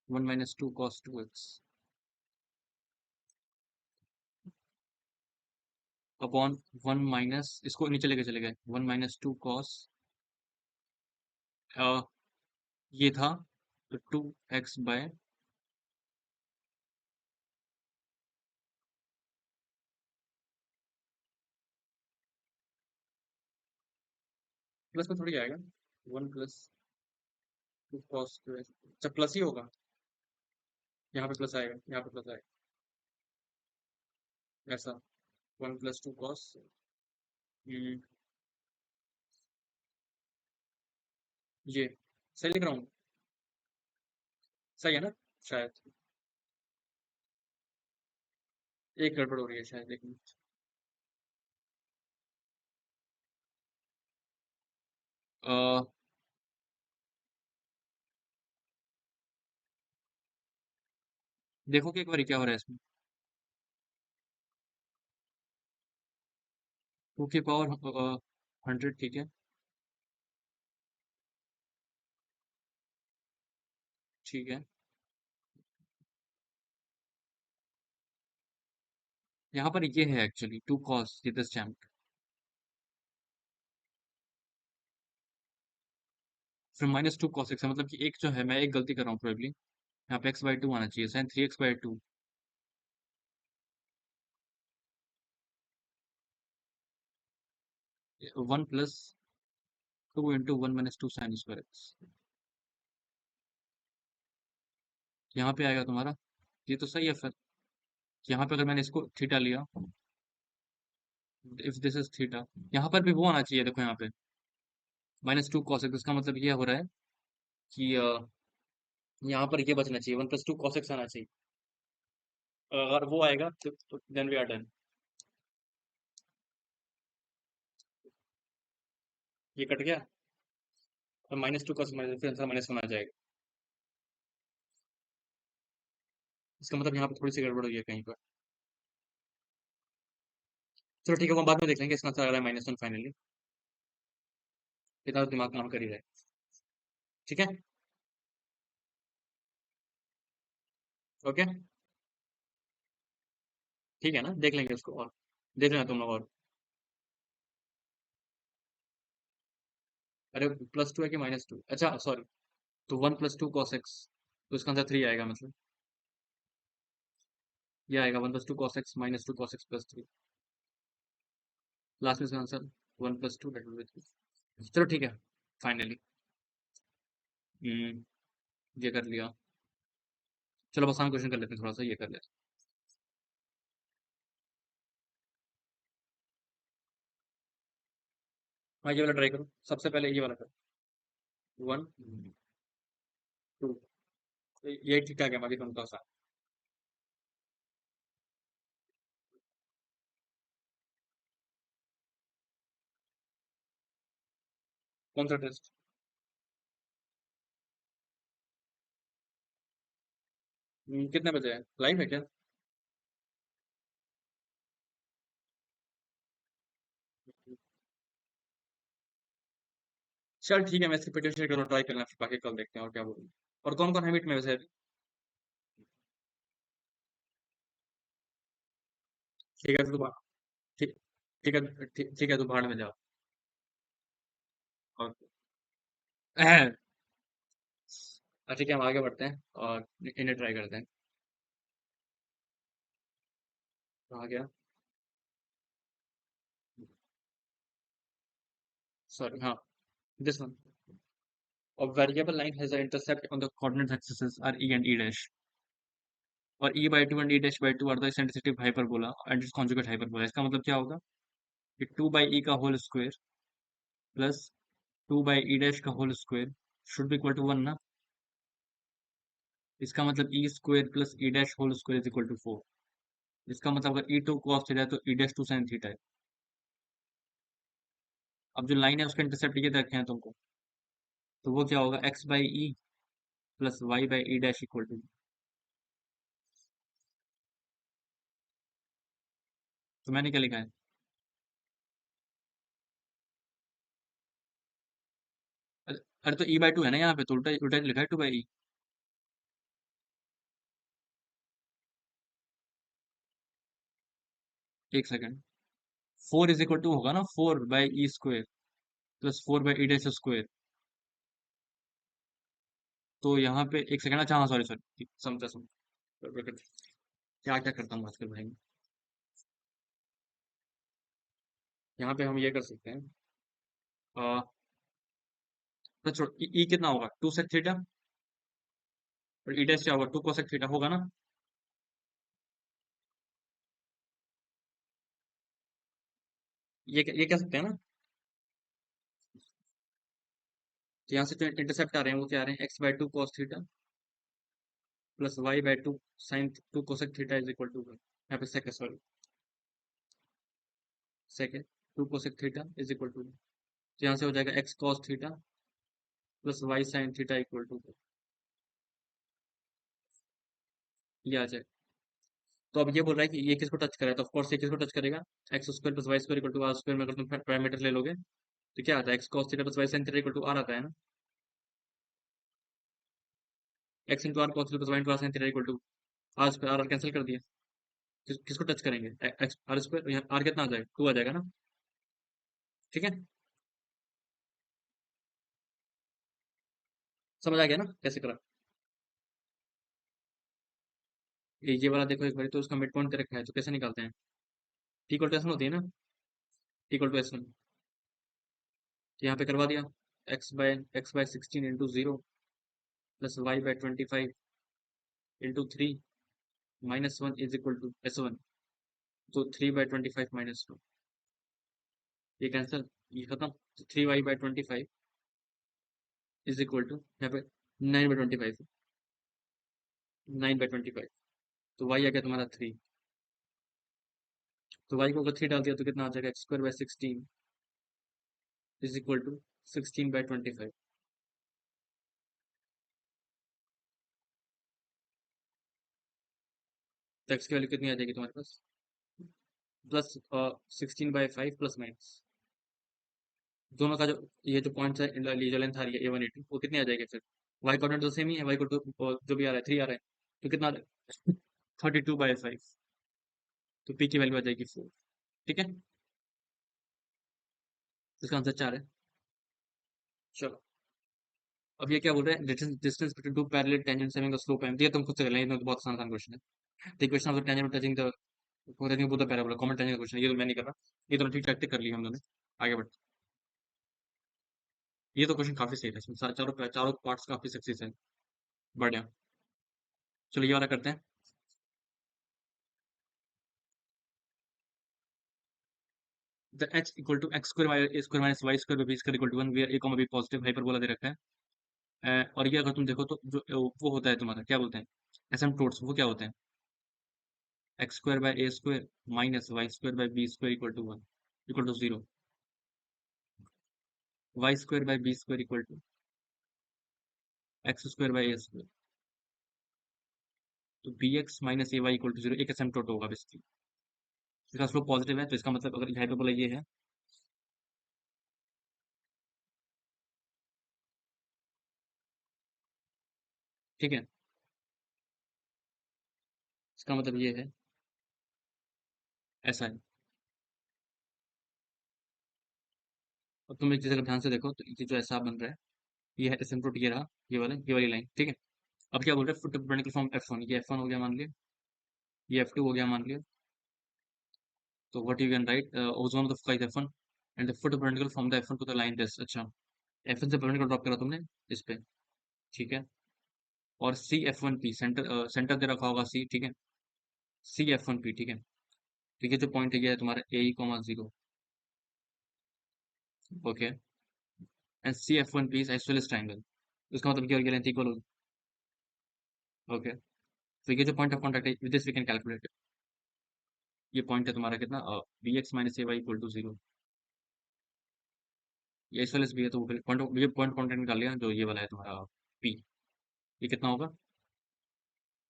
1 - 2 cos 2x अपॉन 1 - इसको नीचे लेके चले गए, 1 - 2 cos, ये था, तो 2x/, प्लस में थोड़ी आएगा, 1 + 2 cos 2x, अच्छा प्लस ही होगा। यहाँ पे प्लस आएगा, यहाँ पे प्लस आएगा, ऐसा 1 + 2 cos। ये सही लिख रहा हूँ? सही है ना? शायद एक गड़बड़ हो रही है शायद, लेकिन अ, देखो कि एक बार क्या हो रहा है इसमें। 2 की पावर 100, ठीक है, ठीक है। यहाँ पर ये है एक्चुअली 2 cos, ये दिस टैम्प, फिर -2 cos x है, मतलब कि एक जो है, मैं एक गलती कर रहा हूँ प्रोबेबली, यहाँ पे x/2 आना चाहिए, sin 3x/2, 1 + 2 × 1 - 2 sin²x, यहाँ पे आएगा तुम्हारा, ये तो सही है फिर। यहाँ पे अगर मैंने इसको थीटा लिया, इफ दिस इज थीटा, यहाँ पर भी वो आना चाहिए, देखो यहाँ पे -2 cos x, इसका मतलब ये हो रहा है कि यहाँ पर ये बचना चाहिए, 1 + 2 cos x आना चाहिए। अगर वो आएगा तो देन वी आर डन। ये कट गया, और -2 का फिर आंसर -1 आ जाएगा। इसका मतलब यहाँ पे थोड़ी सी गड़बड़ हुई है कहीं पर। चलो ठीक है, वो हम बाद में देख लेंगे। इसका आंसर आ रहा है -1 फाइनली। इतना तो दिमाग काम कर ही रहा है। ठीक है। ओके। ठीक है ना, देख लेंगे उसको, और देख लेना तुम लोग। और अरे +2 है कि -2? अच्छा सॉरी। तो 1 + 2 cos x, तो इसका आंसर 3 आएगा मतलब। ये आएगा 1 + 2 cos x -2 cos x +3। Last में इसका आंसर 1 + 2 दैट विल बी 3। चलो ठीक है फाइनली। ये कर लिया। चलो बस आसान क्वेश्चन कर लेते हैं, थोड़ा सा ये कर लेते हैं। हाँ, ये वाला ट्राई करो, सबसे पहले ये वाला करो। 1 2, ये ठीक ठाक है, बाकी तुम तो आसान। कौन सा टेस्ट? कितने बजे है, लाइव है क्या? चल ठीक है, मैं इसकी पिटिशन करूँ, ट्राई करना, फिर बाकी कल देखते हैं और क्या बोलूँ। और कौन कौन है मीट में वैसे अभी? ठीक है, तो ठीक ठीक है, ठीक है, तो भाड़ में जाओ। और ठीक है, हम आगे बढ़ते हैं और इन्हें ट्राई करते हैं। तो आ गया। सॉरी, हाँ, this one. A variable line has an intercept on the coordinate axes are e and e dash, और e/2 and e'/2 are the eccentricity of hyperbola and its conjugate hyperbola। इसका मतलब क्या होगा कि 2/e का whole square plus 2/e dash का whole square should be equal to 1 ना। इसका मतलब e square plus e dash whole square is equal to 4। इसका मतलब अगर e2 cos थीटा है तो e डैश 2 sin थीटा है। अब जो लाइन है उसका इंटरसेप्ट ये रखे हैं तुमको, तो वो क्या होगा, x/e plus y/e dash equal to. तो मैंने क्या लिखा है? अरे अरे, तो e/2 है ना यहाँ पे, तो उल्टा उल्टा लिखा है 2/e। एक सेकंड। 4 = होगा ना, 4/e² plus 4/e dash square. तो यहाँ पे एक सेकंड, अच्छा हाँ, सॉरी सॉरी, समझा समझा। क्या क्या करता हूँ आजकल भाई। यहाँ पे हम ये कर सकते हैं। आ, तो छोड़, ई कितना होगा, 2 sec थीटा, और ई डैश क्या होगा, 2 cosec थीटा होगा ना। ये कह सकते हैं ना। तो यहाँ से जो इंटरसेप्ट आ रहे हैं वो क्या आ रहे हैं, x/2 cos theta plus y/2 sin 2 cosec theta is equal to, यहाँ पे सेक, सॉरी, सेक है, 2 cosec theta is equal to. तो यहाँ से हो जाएगा x cos theta plus y sin theta equal to, ये आ जाए। तो अब ये बोल रहा है कि ये किसको टच करेगा, तो ऑफकोर्स ये किसको टच करेगा, x² plus y² equal to r² में अगर तुम पैरामीटर ले लोगे तो क्या आता है, x cos theta plus y sin theta equal to r आता है ना। x × r cos theta plus y × r sin theta equal to r square, r cancel कर दिया। किसको टच करेंगे, एक्स r² यहाँ r कितना आ जाएगा, 2 आ जाएगा ना। ठीक है, समझ आ गया ना कैसे करा। ये वाला देखो एक बार, तो उसका मिड पॉइंट दे रखा है, तो कैसे निकालते हैं। t इक्वल टू s होती है ना, t इक्वल टू s1। तो यहाँ पे करवा दिया, x/16 इंटू 0 प्लस y/25 into 3 -1 is equal to s1। तो 3/25 - 2, ये कैंसिल, ये खत्म। तो 3y/25 इज इक्वल टू यहाँ पे 9/25, 9/25। तो वाई आ गया तुम्हारा 3। तो वाई को अगर 3 डाल दिया तो कितना आ जाएगा, x² by 16 is equal to 16/25। तो एक्स की वैल्यू कितनी आ जाएगी तुम्हारे पास, प्लस 16/5 प्लस माइनस दोनों का जो ये जो पॉइंट है, ये जो लेंथ आ रही है A1A2 वो कितनी आ जाएगी फिर। वाई कोऑर्डिनेट तो सेम ही है, वाई को जो भी आ रहा है 3 आ रहा है, तो कितना आ जाएगा 32/5। तो पी की वैल्यू आ जाएगी 4। ठीक है, इसका आंसर 4 है। चलो, अब ये क्या बोल रहे हैं, distance between two parallel tangents having a slope m, ये तुम खुद से कर लेंगे, ये तो बहुत आसान क्वेश्चन है। The equation of the tangent touching the both the parabola, common tangent question, ये तो मैं नहीं कर रहा, ये तो ठीक ठाक कर लिया हम दोनों। आगे बढ़ते, ये तो क्वेश्चन काफी सही है, इसमें चारों चारों पार्ट्स काफी सक्सेस है, बढ़िया। चलो ये वाला करते हैं। The h equal to x² a square minus Y square b square equal to 1 where a comma b positive hyperbola दे रखा है। और ये अगर तुम देखो तो जो वो होता है तुम्हारा क्या बोलते हैं, एसिम्पटोट्स, वो क्या होते हैं, x² by a square minus Y square by b square equal to 1 equal to 0, y² by b square equal to x² by a square. तो bx minus ay equal to 0 एक एसिम्पटोट होगा बेसिकली, इसका स्लोप पॉजिटिव है, तो इसका मतलब अगर hyperbola ये है, ठीक है, इसका मतलब ये है, ऐसा है। अब तुम एक चीज अगर ध्यान से देखो तो ये जो ऐसा बन रहा है, ये है एसिम्पटोट, ये रहा, ये वाली लाइन, ठीक है। अब क्या बोल रहे हैं, फुट परपेंडिकुलर फ्रॉम F1, ये F1 हो गया मान लिया, ये F2 हो गया मान लिया। तो what you can write, ozone of the sky is F1 and the foot perpendicular from the F1 to the line this, अच्छा, F1 से परपेंडिकुलर ड्रॉप करा तुमने इस पे, ठीक है। और सी F1P सेंटर, सेंटर दे रखा होगा C, ठीक है, सी F1P, ठीक है। ठीक है, जो पॉइंट है ये है तुम्हारा AE, 0, okay, and C F1P is isosceles triangle, इसका मतलब क्या हो गया, लेंथ इक्वल होगी, ओके। तो ये जो पॉइंट ऑफ कॉन्टैक्ट है, with this we can calculate, ये पॉइंट है तुम्हारा कितना, bx minus ay equal to 0, ये आइसोसेलेस भी है, तो पॉइंट, ये पॉइंट कॉन्टैक्ट निकाल लिया जो ये वाला है तुम्हारा P, ये कितना होगा,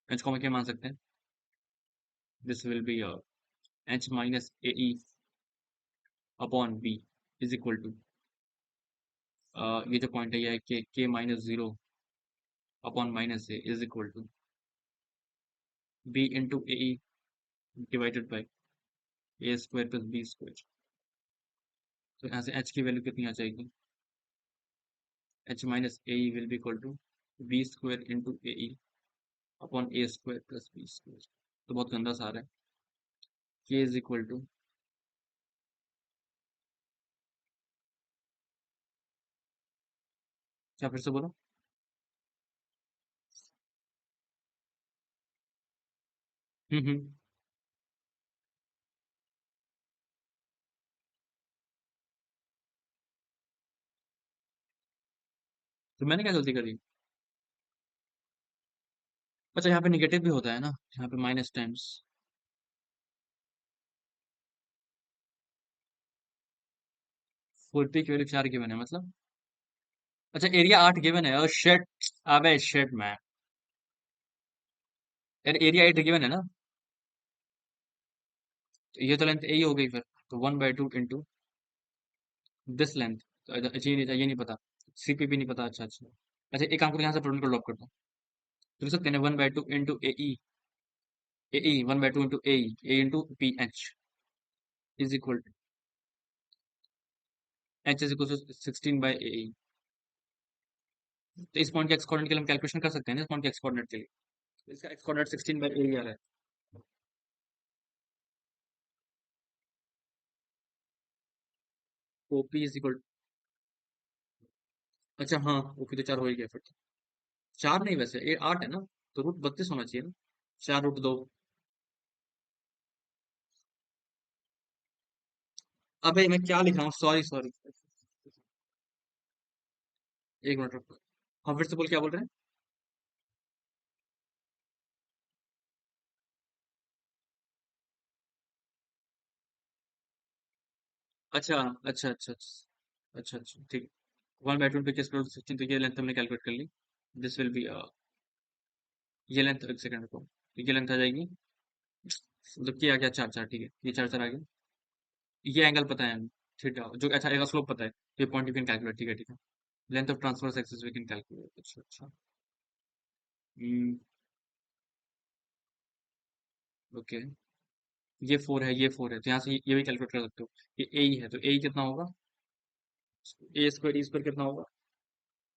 एच को हम क्या मान सकते हैं, this will be H minus AE upon B is equal to, ये जो पॉइंट है ये है k-0 upon minus A is equal to B into AE divided by A square plus B square. तो यहाँ से h की वैल्यू कितनी आ जाएगी, h minus AE will be equal to B square into AE upon A square plus B square. तो बहुत गंदा सा आ रहा है, k इज इक्वल टू, क्या फिर से बोलो, हम्म। तो मैंने क्या गलती करी, अच्छा यहाँ पे निगेटिव भी होता है ना, यहाँ पे माइनस टाइम्स, 40 की वैल्यू 4 गिवन है मतलब, अच्छा एरिया 8 गिवन है, और शेट, अबे शेट मैन, यार एरिया 8 गिवन है ना, तो ये तो लेंथ ए ही हो गई फिर, तो 1/2 इंटू दिस लेंथ, तो ये नहीं पता, सीपी भी नहीं पता, अच्छा अच्छा। अच्छा एक काम करो, यहाँ से प्रोडक्ट को ड्रॉप कर दो, तो लिख सकते हैं 1/2 into A E 1/2 into A into P H is equal to, H is equal to 16/ए। तो इस पॉइंट के एक्स कोऑर्डिनेट के लिए हम कैलकुलेशन कर सकते हैं ना, इस पॉइंट के एक्स कोऑर्डिनेट के लिए, तो इसका एक्स कोऑर्डिनेट 16/ए आ रहा है, तो पी इज इक्वल, अच्छा हाँ ओके, तो 4 हो ही गया फिर तो। 4 नहीं, वैसे ये 8 है ना, तो रूट 32 होना चाहिए ना, 4√2। अबे मैं क्या लिख रहा हूँ, सॉरी सॉरी, एक मिनट रुको, हाँ फिर से बोल, क्या बोल रहे हैं। अच्छा अच्छा अच्छा अच्छा अच्छा अच्छा, ठीक। 1/20 के स्क्वायर 16, तो ये लेंथ हमने कैलकुलेट कर ली। दिस विल बी ये लेंथ, एक सेकंड को, ये लेंथ आ जाएगी, मतलब ये आ गया 4 4, ठीक है, ये 4 4 आ गया। ये एंगल पता है हमें, थीटा, जो अच्छा इसका स्लोप पता है, ये पॉइंट यू कैन कैलकुलेट, ठीक है ठीक है। Length of transverse axis we can calculate, अच्छा अच्छा। Hmm, okay. ये 4 है तो यहाँ से ये भी कैलकुलेट कर सकते हो। ये ए ही है तो ए कितना होगा, ए स्क्वायर कितना होगा,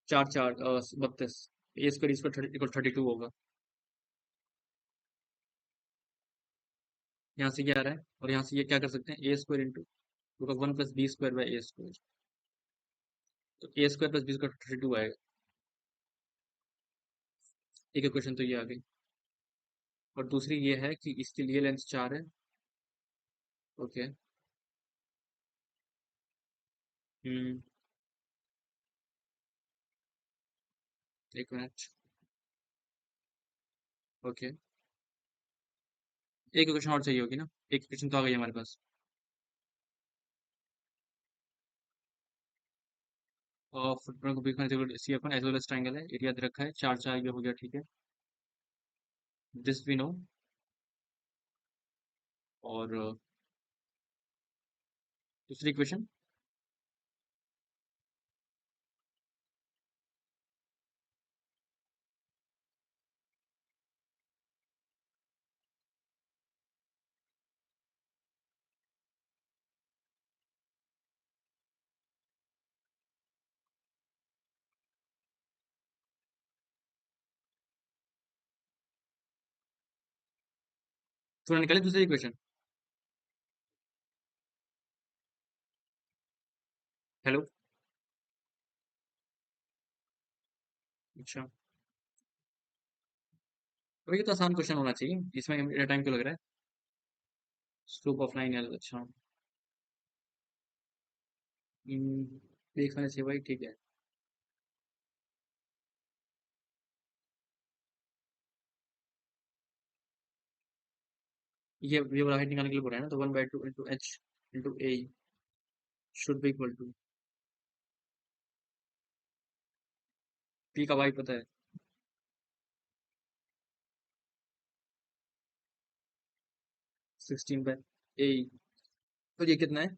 4 4 32, ए स्क्वायर इक्वल 32 होगा। यहाँ से क्या आ रहा है, और यहाँ से ये क्या कर सकते हैं, A square into, because 1 + b² by A square, तो a² + b² 32 आएगा। एक इक्वेशन तो ये आ गई, और दूसरी ये है कि इसके लिए लेंथ 4 है। ओके। हम्म, एक मिनट। ओके, एक इक्वेशन और चाहिए होगी ना, एक इक्वेशन तो आ गई हमारे पास। और फुटबॉल को बीच में सी अपन एज वेल एज ट्रायंगल है, एरिया दे रखा है 4 4, ये हो गया ठीक है, दिस वी नो। और दूसरी इक्वेशन, थोड़ा निकाले दूसरी इक्वेशन। हेलो। अच्छा, तो ये तो आसान क्वेश्चन होना चाहिए, इसमें मेरा टाइम क्यों लग रहा है। स्लोप ऑफ लाइन एल, अच्छा। देख लेना चाहिए भाई, ठीक है। ये वाला हाइट निकालने के लिए बोला है ना, तो 1/2 × h × a should be equal to, p का y पता है, 16/a, तो ये कितना है,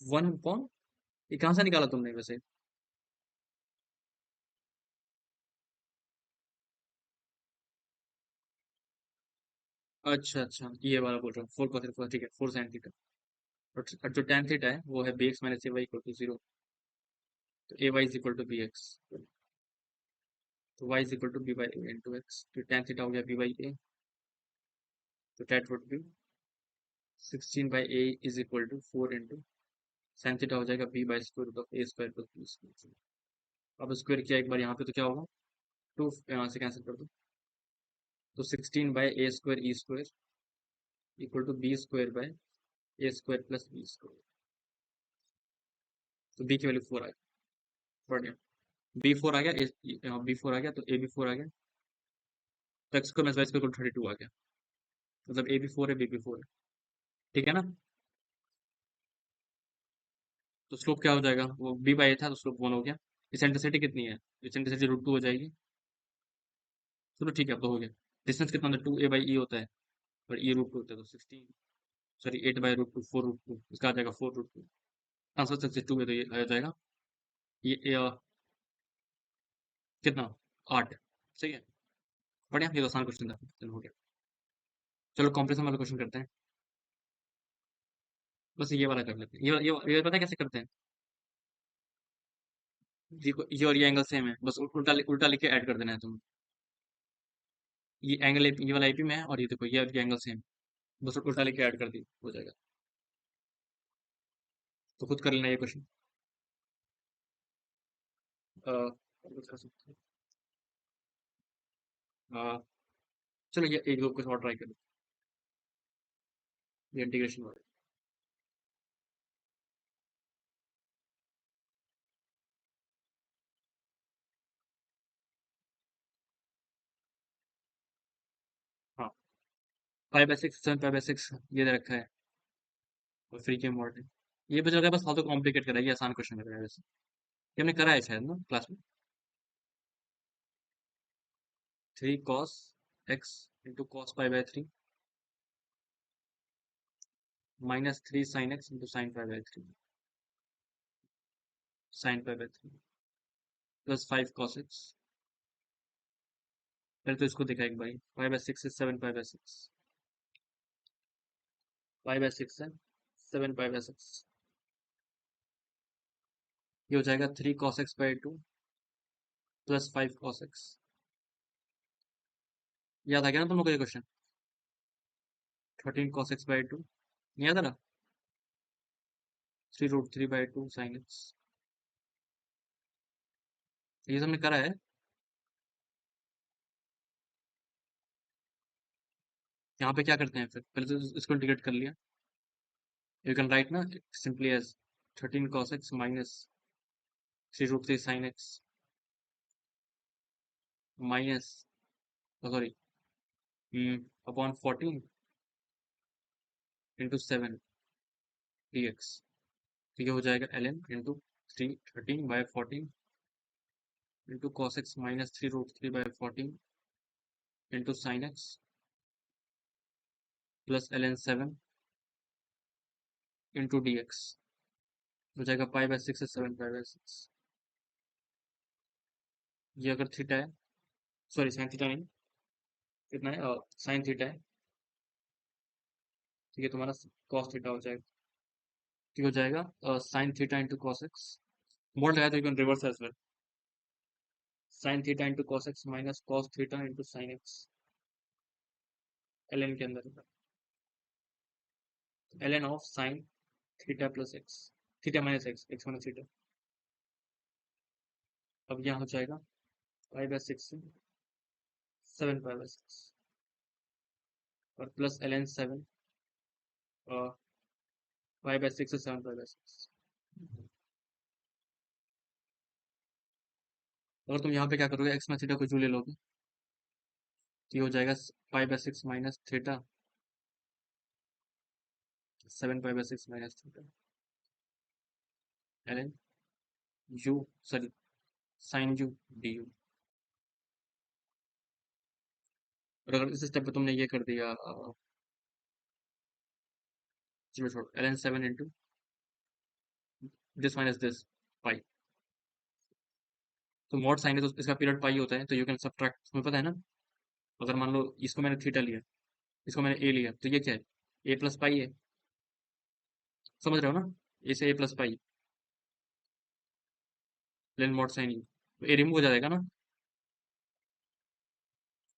1 ये कहाँ से निकाला तुमने वैसे। अच्छा अच्छा, ये वाला बोल रहा हूँ, 4 cos 4, ठीक है, 4 sin थीटा। और जो tan थीटा है वो है bx - a y = 0, तो ay = bx, तो y = b/a × x, तो tan थीटा हो गया b/a, तो that would be 16/a = 4 sin theta हो जाएगा b/√a² + b²। अब स्क्वायर किया एक बार यहाँ पे तो क्या होगा, 2 यहाँ से कैंसिल कर दो, तो 16/a² = b² + b², तो b की वैल्यू 4 आ गई, बढ़िया। b4 आ गया तो a भी 4 आ गया, तो x² - y² 32 आ गया, मतलब a भी 4 है, b भी 4 है, ठीक है ना। तो स्लोप क्या हो जाएगा, वो b/a था तो स्लोप 1 हो गया। इसेंट्रिसिटी कितनी है, इसेंट्रिसिटी √2 हो जाएगी। चलो ठीक है, अब तो हो गया। डिस्टेंस कितना होता है, 2a/e होता है, और e √2 होता है, तो 16, सॉरी 8/√2, 4√2, इसका आ जाएगा 4√2, ट्रांसफर से 2 है तो ये आ जाएगा, ये कितना, 8, सही है, बढ़िया, ये तो आसान क्वेश्चन था, चलो हो गया। चलो कॉम्प्रिहेंशन वाला क्वेश्चन करते हैं, बस ये वाला कर लेते हैं, ये पता है कैसे करते हैं, ये और ये एंगल सेम है, बस उल्टा उल्टा लिख के ऐड कर देना है तुम्हें। ये एंगल ये वाला एपी में है, और ये देखो ये और ये एंगल सेम, बस उल्टा लिख के ऐड कर दी, हो जाएगा। तो खुद कर लेना ये क्वेश्चन। और कुछ कर सकते हैं। चलो ये एक दो कुछ और ट्राई करो, ये इंटीग्रेशन वाला। हाँ, 5/6 7/6 ये दे रखा है और फ्री के मॉड है। ये बचा होगा बस, फालतू कॉम्प्लिकेट करा, ये आसान क्वेश्चन लग रहा है वैसे। ये हमने करा है शायद ना क्लास में। 3 cos x into cos π/3 minus 3 sin x into sin π/3 sin π/3 plus 5 cos x। पहले तो इसको देखा एक बारी, 5/6 से 7/6, 5/6 है 7/6, ये हो जाएगा 3 cos x/2 plus 5 cos x। याद आ गया ना तुम लोग को ये क्वेश्चन? 13 cos x/2 याद आ रहा? 3√3/2 sin x, ये हमने करा है। यहाँ पे क्या करते हैं फिर, पहले तो इसको इंटीग्रेट कर लिया। यू कैन राइट ना simply as 13 cos x minus 3√3 sin x minus, sorry, upon 14 into 7 dx। तो ये हो जाएगा ln into 13/14 into cos x minus 3√3/14 into sin x plus ln 7 into dx। हो जाएगा π/6 से 7/6। ये अगर थीटा है, सॉरी साइन थीटा नहीं, कितना है, साइन थीटा है, ठीक है, तुम्हारा cos थीटा हो जाएगा। ठीक हो जाएगा sine theta into cos x, mod लगाया तो you can reverse as well, sine theta into cos x minus cos theta into sine x ln के अंदर, ln of sine theta plus x, theta minus x minus theta. अब यहाँ हो जाएगा 5/6 से 7/6 और प्लस ln 7 5/6 से 7/6। अगर तुम यहाँ पे क्या करोगे, x माइनस थीटा कुछ भी ले लोगे तो ये हो जाएगा 5/6 minus theta 7/6 minus theta ln u, sorry sine u du। और अगर इस स्टेप पे तुमने ये कर दिया, चलो छोड़ो, ln 7 into this minus this pi, तो मॉड साइन है तो इसका पीरियड पाई होता है, तो यू कैन सब्ट्रैक्ट, तुम्हें पता है ना। अगर मान लो इसको मैंने थीटा लिया, इसको मैंने ए लिया, तो ये क्या है, ए प्लस पाई है, समझ रहे हो ना, ए से ए प्लस पाई, लेन मॉड साइन यू, तो ए रिमूव हो जाएगा ना,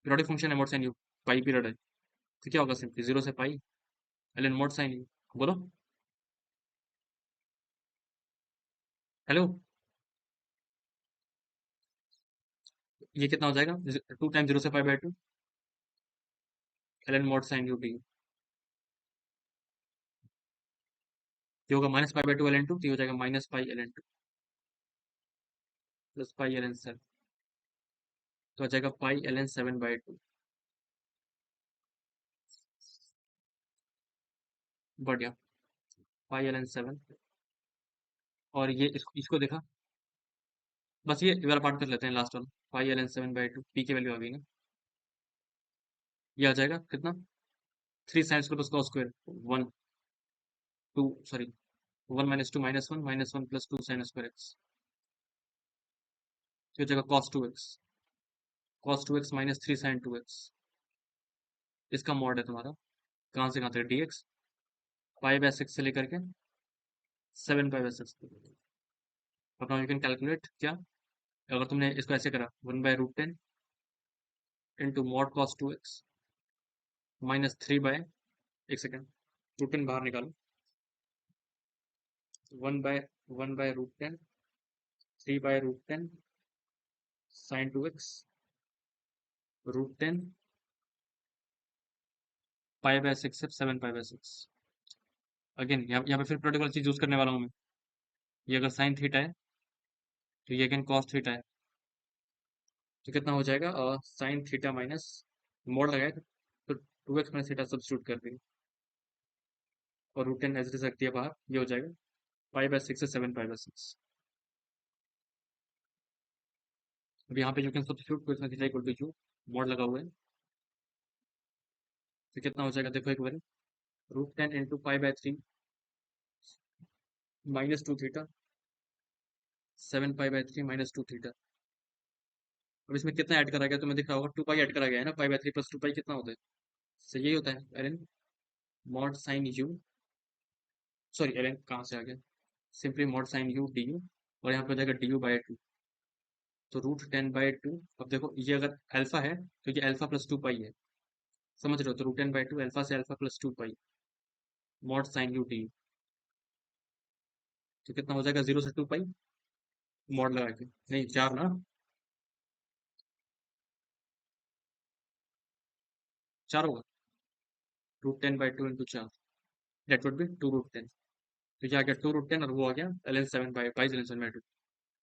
पीरियोडिक फंक्शन है mod sine U, pi period है, तो क्या होगा, सिंपली 0 से पाई लेन मॉड साइन यू। बोलो हेलो, ये कितना हो जाएगा, 2 टाइम 0 से पाई/2 लेन मॉड साइन यू डी, ये होगा -पाई/2 ln 2, तो ये हो जाएगा -पाई ln 2 प्लस पाई ln 7, तो आ जाएगा पाई ln 7/2। बढ़िया, पाई ln 7, और ये इसको देखा, बस ये वाला पार्ट कर लेते हैं लास्ट वाला, पाई ln 7/2 पी की वैल्यू आ गई ना, ये आ जाएगा कितना, 3 sin² plus cos square 1 2, sorry 1 - 2 -1 -1 + 2 sin² x, तो हो जाएगा cos 2x minus 3 sin 2x, इसका मॉड है तुम्हारा, कहाँ से कहाँ तक, dx π/6 से लेकर के 7/6 तक। अब नाउ यू कैन कैलकुलेट क्या, अगर तुमने इसको ऐसे करा 1/√10 into mod cos 2x minus 3 एक सेकेंड, √10 बाहर निकालो, 1/√10 3/√10 sin 2x √10 π/6 से 7/6। अगेन यहाँ पे फिर प्रोटोकॉल चीज यूज करने वाला हूँ मैं, ये अगर साइन थीटा है तो ये अगेन कॉस थीटा है, तो कितना हो जाएगा, साइन थीटा माइनस, मोड लगाए तो 2x माइनस थीटा सब्स्टिट्यूट कर देंगे और रूट टेन एज रख दिया बाहर, ये हो जाएगा पाई बाय सिक्स से 7 पाई बाय 6। अब यहाँ पे you can substitute cos theta equal to U, mod लगा हुआ है, तो कितना हो जाएगा देखो एक बार, root ten into pi by 3 -2 theta, 7 pi by 3 -2 theta. अब इसमें कितना ऐड करा गया तुम्हें दिख रहा होगा, 2 पाई ऐड करा गया है ना, पाई बाय 3 प्लस 2 पाई कितना होता है, सही यही होता है LN, mod sine U, sorry LN कहाँ से आ गया, simply mod sine U D U, और यहाँ पे हो जाएगा du/2, तो रूट 10/2। अब देखो ये अगर अल्फा है तो ये अल्फा प्लस 2 पाई है, समझ रहे हो, तो रूट 10/2 अल्फा से अल्फा प्लस 2 पाई, मॉड साइन यू डी, तो कितना हो जाएगा 0 से 2 पाई, मॉड लगा के, नहीं 4 ना, 4 होगा, root 10/2 × 4, that would be 2 root 10, तो ये आ गया 2 रूट 10 और वो आ गया ln 7/2,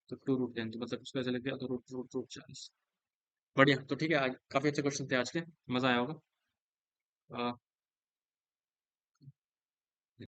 तो 2 रूट 10, तो मतलब उसका चले गया तो रूट रूट रूट 40। बढ़िया, तो ठीक है, आज काफी अच्छे क्वेश्चन थे आज के, मजा आया होगा।